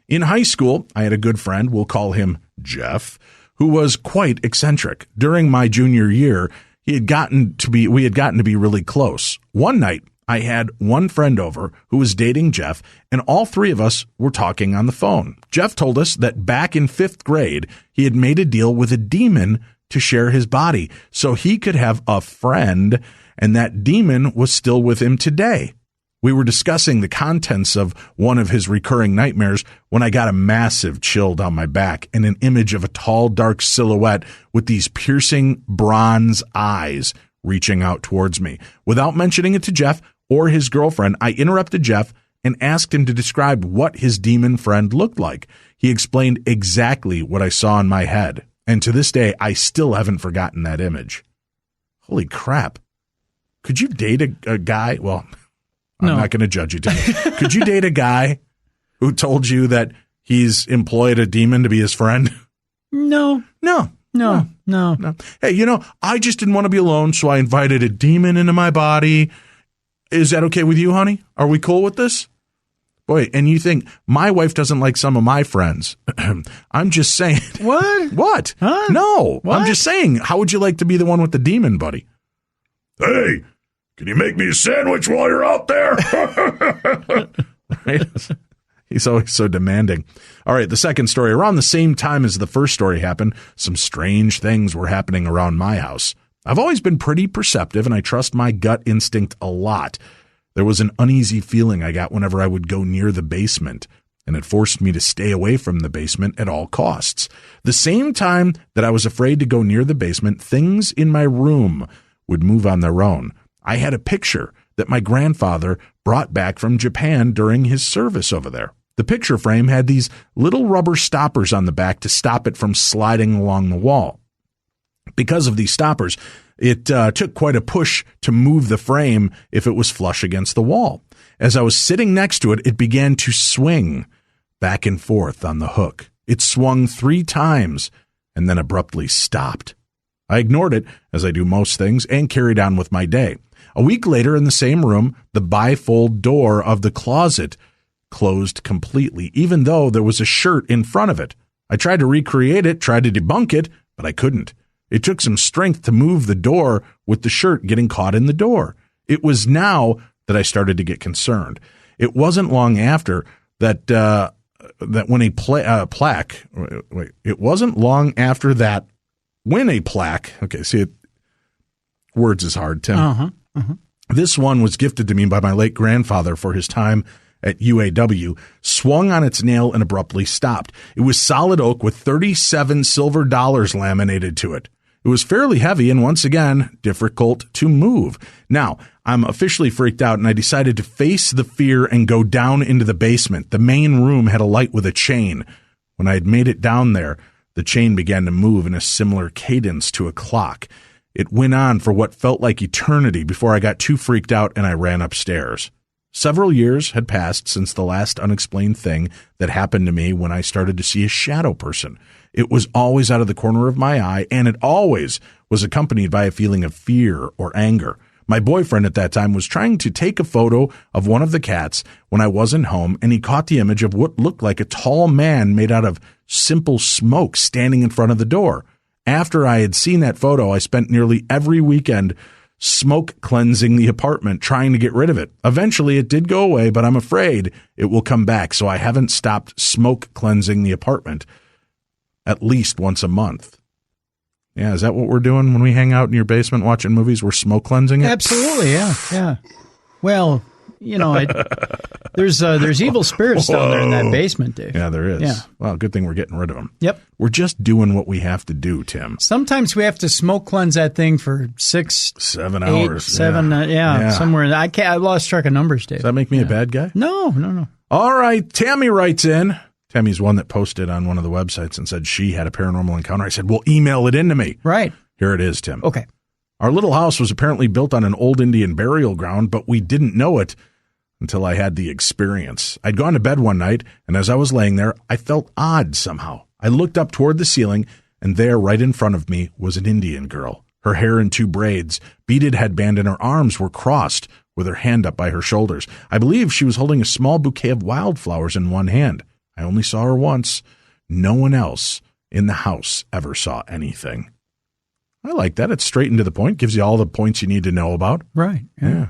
In high school, I had a good friend, we'll call him Jeff, who was quite eccentric. During my junior year, we had gotten to be really close. One night, I had one friend over who was dating Jeff, and all three of us were talking on the phone. Jeff told us that back in 5th grade, he had made a deal with a demon to share his body so he could have a friend, and that demon was still with him today. We were discussing the contents of one of his recurring nightmares when I got a massive chill down my back and an image of a tall, dark silhouette with these piercing bronze eyes reaching out towards me. Without mentioning it to Jeff or his girlfriend, I interrupted Jeff and asked him to describe what his demon friend looked like. He explained exactly what I saw in my head. And to this day, I still haven't forgotten that image. Holy crap. Could you date a guy? Well, I'm not going to judge you today. Could you date a guy who told you that he's employed a demon to be his friend? No. Hey, I just didn't want to be alone, so I invited a demon into my body. Is that okay with you, honey? Are we cool with this? Boy, and you think my wife doesn't like some of my friends. I'm just saying. What? What? Huh? No. What? I'm just saying, how would you like to be the one with the demon, buddy? Hey, can you make me a sandwich while you're out there? Right? He's always so demanding. All right, the second story. Around the same time as the first story happened, some strange things were happening around my house. I've always been pretty perceptive, and I trust my gut instinct a lot. There was an uneasy feeling I got whenever I would go near the basement, and it forced me to stay away from the basement at all costs. The same time that I was afraid to go near the basement, things in my room would move on their own. I had a picture that my grandfather brought back from Japan during his service over there. The picture frame had these little rubber stoppers on the back to stop it from sliding along the wall. Because of these stoppers, it took quite a push to move the frame if it was flush against the wall. As I was sitting next to it, it began to swing back and forth on the hook. It swung 3 times and then abruptly stopped. I ignored it, as I do most things, and carried on with my day. A week later, in the same room, the bifold door of the closet closed completely, even though there was a shirt in front of it. I tried to recreate it, tried to debunk it, but I couldn't. It took some strength to move the door with the shirt getting caught in the door. It was now that I started to get concerned. It wasn't long after that when a plaque. Wait, it wasn't long after that when a plaque. Okay, see, words is hard, Tim. This one was gifted to me by my late grandfather for his time at UAW, swung on its nail and abruptly stopped. It was solid oak with 37 silver dollars laminated to it. It was fairly heavy and, once again, difficult to move. Now, I'm officially freaked out, and I decided to face the fear and go down into the basement. The main room had a light with a chain. When I had made it down there, the chain began to move in a similar cadence to a clock. It went on for what felt like eternity before I got too freaked out and I ran upstairs. Several years had passed since the last unexplained thing that happened to me when I started to see a shadow person. It was always out of the corner of my eye, and it always was accompanied by a feeling of fear or anger. My boyfriend at that time was trying to take a photo of one of the cats when I wasn't home, and he caught the image of what looked like a tall man made out of simple smoke standing in front of the door. After I had seen that photo, I spent nearly every weekend smoke cleansing the apartment, trying to get rid of it. Eventually, it did go away, but I'm afraid it will come back, so I haven't stopped smoke cleansing the apartment at least once a month. Yeah, is that what we're doing when we hang out in your basement watching movies? We're smoke cleansing it? Absolutely, yeah. Well, you know, there's evil spirits down there in that basement, Dave. Yeah, there is. Yeah. Well, good thing we're getting rid of them. Yep. We're just doing what we have to do, Tim. Sometimes we have to smoke cleanse that thing for 7 8, hours. 7, somewhere in there. I lost track of numbers, Dave. Does that make me a bad guy? No. All right, Tammy writes in. Tammy's one that posted on one of the websites and said she had a paranormal encounter. I said, well, email it in to me. Right. Here it is, Tim. Okay. Our little house was apparently built on an old Indian burial ground, but we didn't know it until I had the experience. I'd gone to bed one night, and as I was laying there, I felt odd somehow. I looked up toward the ceiling, and there, right in front of me, was an Indian girl. Her hair in 2 braids, beaded headband, and her arms were crossed with her hand up by her shoulders. I believe she was holding a small bouquet of wildflowers in one hand. I only saw her once. No one else in the house ever saw anything. I like that. It's straight and to the point. Gives you all the points you need to know about. Right. Yeah.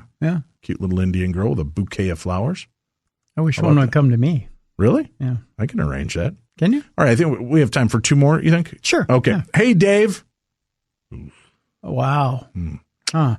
Cute little Indian girl with a bouquet of flowers. I wish one would come to me. Really? Yeah. I can arrange that. Can you? All right. I think we have time for 2 more, you think? Sure. Okay. Yeah. Hey, Dave. Wow. Huh.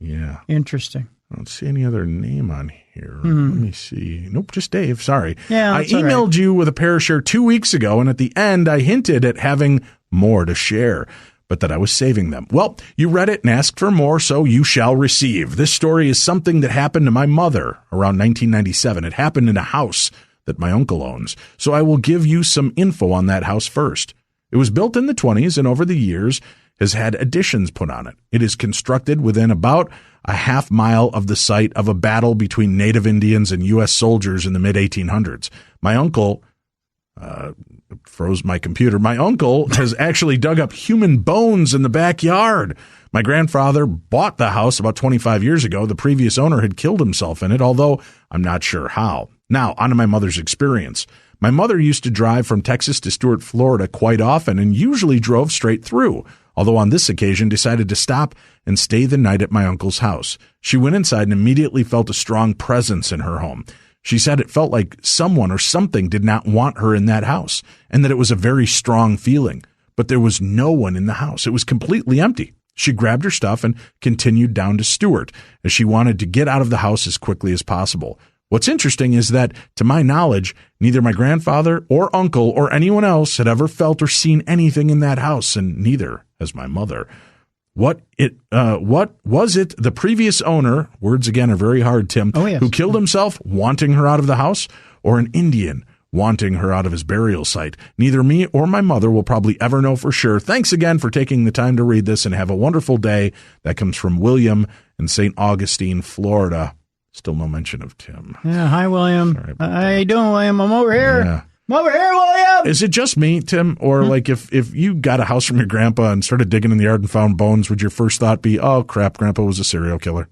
Yeah. Interesting. I don't see any other name on here. Let me see. Nope, just Dave. Sorry. Yeah, I that's all right. emailed you with a Parashare 2 weeks ago, and at the end, I hinted at having more to share, but that I was saving them. Well, you read it and asked for more, so you shall receive. This story is something that happened to my mother around 1997. It happened in a house that my uncle owns, so I will give you some info on that house first. It was built in the 1920s, and over the years has had additions put on it. It is constructed within about a half mile of the site of a battle between Native Indians and U.S. soldiers in the mid-1800s. My uncle froze my computer. My uncle has actually dug up human bones in the backyard. My grandfather bought the house about 25 years ago. The previous owner had killed himself in it, although I'm not sure how. Now, on to my mother's experience. My mother used to drive from Texas to Stuart, Florida quite often and usually drove straight through, although on this occasion decided to stop and stay the night at my uncle's house. She went inside and immediately felt a strong presence in her home. She said it felt like someone or something did not want her in that house and that it was a very strong feeling. But there was no one in the house. It was completely empty. She grabbed her stuff and continued down to Stuart as she wanted to get out of the house as quickly as possible. What's interesting is that, to my knowledge, neither my grandfather or uncle or anyone else had ever felt or seen anything in that house, and neither has my mother. What was it the previous owner, words again are very hard, Tim, who killed himself wanting her out of the house, or an Indian wanting her out of his burial site? Neither me or my mother will probably ever know for sure. Thanks again for taking the time to read this, and have a wonderful day. That comes from William in St. Augustine, Florida. Still no mention of Tim. Yeah, hi, William. How you doing, William? I'm over here. Yeah. I'm over here, William. Is it just me, Tim? Or like if you got a house from your grandpa and started digging in the yard and found bones, would your first thought be, oh, crap, grandpa was a serial killer?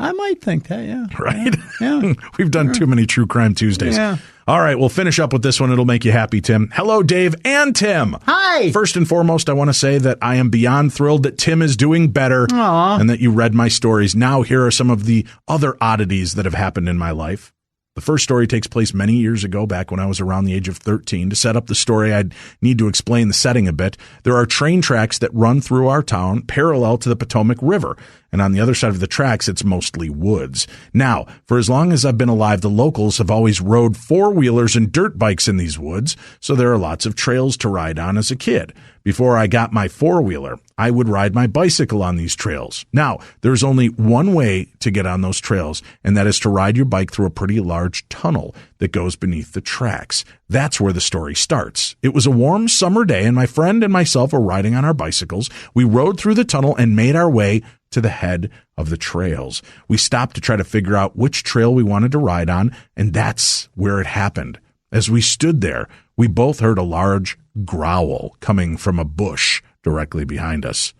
I might think that, yeah. Right? Yeah. We've done too many True Crime Tuesdays. Yeah. All right, we'll finish up with this one. It'll make you happy, Tim. Hello, Dave and Tim. Hi. First and foremost, I want to say that I am beyond thrilled that Tim is doing better and that you read my stories. Now, here are some of the other oddities that have happened in my life. The first story takes place many years ago, back when I was around the age of 13. To set up the story, I'd need to explain the setting a bit. There are train tracks that run through our town parallel to the Potomac River, and on the other side of the tracks, it's mostly woods. Now, for as long as I've been alive, the locals have always rode four-wheelers and dirt bikes in these woods, so there are lots of trails to ride on as a kid. Before I got my four-wheeler, I would ride my bicycle on these trails. Now, there's only one way to get on those trails, and that is to ride your bike through a pretty large tunnel that goes beneath the tracks. That's where the story starts. It was a warm summer day, and my friend and myself were riding on our bicycles. We rode through the tunnel and made our way to the head of the trails. We stopped to try to figure out which trail we wanted to ride on, and that's where it happened. As we stood there, we both heard a large growl coming from a bush directly behind us.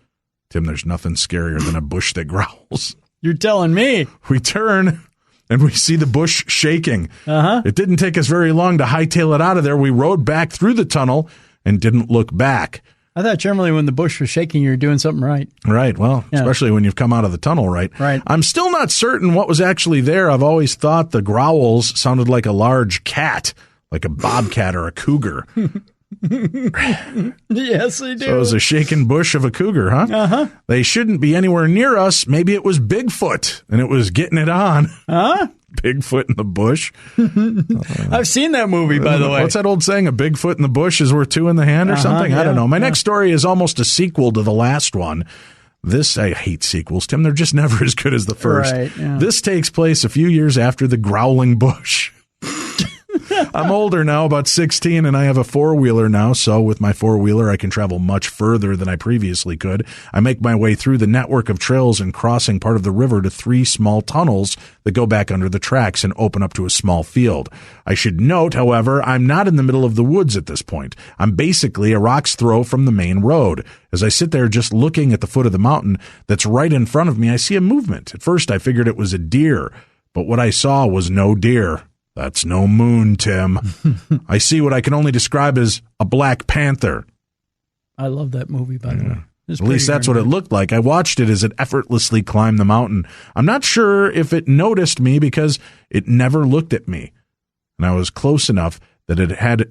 Tim, there's nothing scarier than a bush that growls. You're telling me. We turn and we see the bush shaking. It didn't take us very long to hightail it out of there. We rode back through the tunnel and didn't look back. I thought generally when the bush was shaking, you were doing something right. Right. Well, especially when you've come out of the tunnel, right? Right. I'm still not certain what was actually there. I've always thought the growls sounded like a large cat, like a bobcat or a cougar. Yes, they do. So it was a shaken bush of a cougar, huh? They shouldn't be anywhere near us. Maybe it was Bigfoot, and it was getting it on. Bigfoot in the bush. I've seen that movie, by the way. What's that old saying? A Bigfoot in the bush is worth two in the hand or something? I don't know. My next story is almost a sequel to the last one. I hate sequels, Tim. They're just never as good as the first. Right, yeah. This takes place a few years after the growling bush. I'm older now, about 16, and I have a four-wheeler now, so with my four-wheeler, I can travel much further than I previously could. I make my way through the network of trails and crossing part of the river to 3 small tunnels that go back under the tracks and open up to a small field. I should note, however, I'm not in the middle of the woods at this point. I'm basically a rock's throw from the main road. As I sit there just looking at the foot of the mountain that's right in front of me, I see a movement. At first, I figured it was a deer, but what I saw was no deer. That's no moon, Tim. I see what I can only describe as a black panther. I love that movie, by the way. At least that's what it looked like. I watched it as it effortlessly climbed the mountain. I'm not sure if it noticed me because it never looked at me. And I was close enough that it had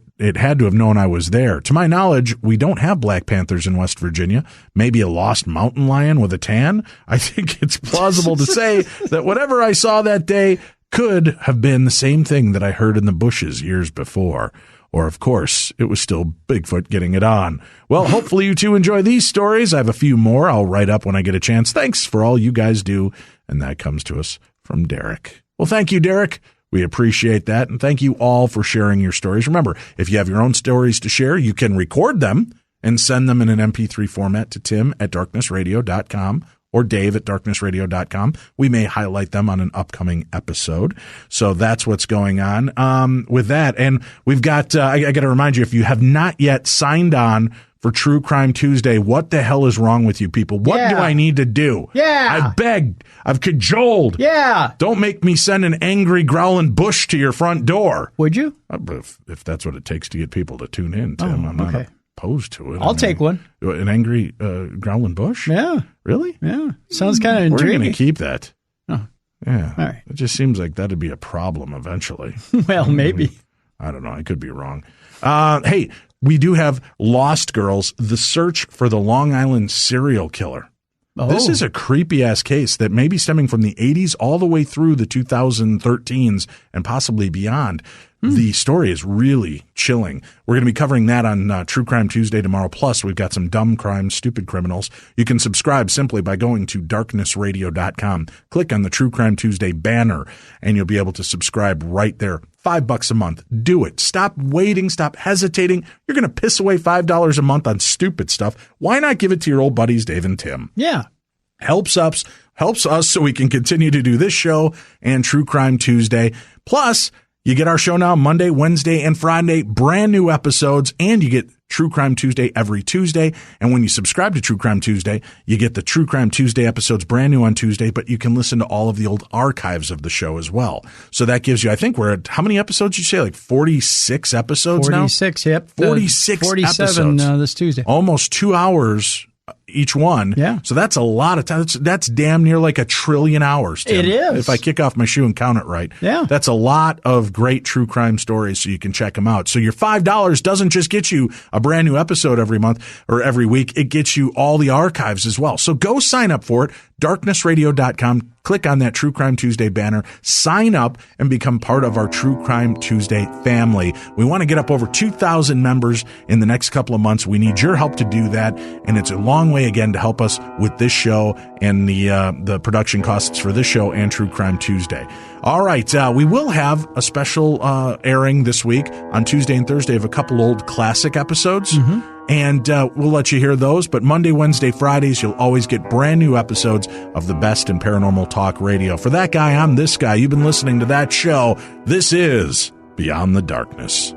to have known I was there. To my knowledge, we don't have black panthers in West Virginia. Maybe a lost mountain lion with a tan. I think it's plausible to say that whatever I saw that day could have been the same thing that I heard in the bushes years before. Or, of course, it was still Bigfoot getting it on. Well, hopefully you two enjoy these stories. I have a few more I'll write up when I get a chance. Thanks for all you guys do. And that comes to us from Derek. Well, thank you, Derek. We appreciate that. And thank you all for sharing your stories. Remember, if you have your own stories to share, you can record them and send them in an MP3 format to tim@darknessradio.com. or dave@darknessradio.com. We may highlight them on an upcoming episode. So that's what's going on with that. And we've got, I got to remind you, if you have not yet signed on for True Crime Tuesday. What the hell is wrong with you people? What do I need to do? Yeah. I've begged. I've cajoled. Yeah. Don't make me send an angry growling bush to your front door. Would you? If that's what it takes to get people to tune in, Tim, I'm not opposed to it. I'll take one. An angry growling bush? Yeah. Really? Yeah. Sounds kind of intriguing. We're going to keep that. Oh. Yeah. All right. It just seems like that'd be a problem eventually. Well, maybe. I don't know. I could be wrong. Hey, we do have Lost Girls, The Search for the Long Island Serial Killer. Oh. This is a creepy-ass case that may be stemming from the 80s all the way through the 2013s and possibly beyond. The story is really chilling. We're going to be covering that on True Crime Tuesday tomorrow. Plus, we've got some dumb crimes, stupid criminals. You can subscribe simply by going to darknessradio.com. Click on the True Crime Tuesday banner, and you'll be able to subscribe right there. $5 a month. Do it. Stop waiting. Stop hesitating. You're going to piss away $5 a month on stupid stuff. Why not give it to your old buddies, Dave and Tim? Yeah. Helps us so we can continue to do this show and True Crime Tuesday. Plus, you get our show now Monday, Wednesday, and Friday, brand new episodes, and you get True Crime Tuesday every Tuesday. And when you subscribe to True Crime Tuesday, you get the True Crime Tuesday episodes brand new on Tuesday, but you can listen to all of the old archives of the show as well. So that gives you, I think we're at, how many episodes did you say? Like 46 episodes now? 46, yep. 46 47 episodes. This Tuesday. Almost 2 hours each one. Yeah. So that's a lot of time. That's damn near like 1 trillion hours, Tim. It is. If I kick off my shoe and count it right. Yeah. That's a lot of great true crime stories, so you can check them out. So your $5 doesn't just get you a brand new episode every month or every week. It gets you all the archives as well. So go sign up for it. darknessradio.com. Click on that True Crime Tuesday banner, sign up, and become part of our True Crime Tuesday family. We want to get up over 2,000 members in the next couple of months. We need your help to do that, and it's a long way, again, to help us with this show and the production costs for this show and True Crime Tuesday. All right, we will have a special airing this week on Tuesday and Thursday of a couple old classic episodes. Mm-hmm. And we'll let you hear those. But Monday, Wednesday, Fridays, you'll always get brand new episodes of the best in paranormal talk radio. For that guy, I'm this guy. You've been listening to that show. This is Beyond the Darkness.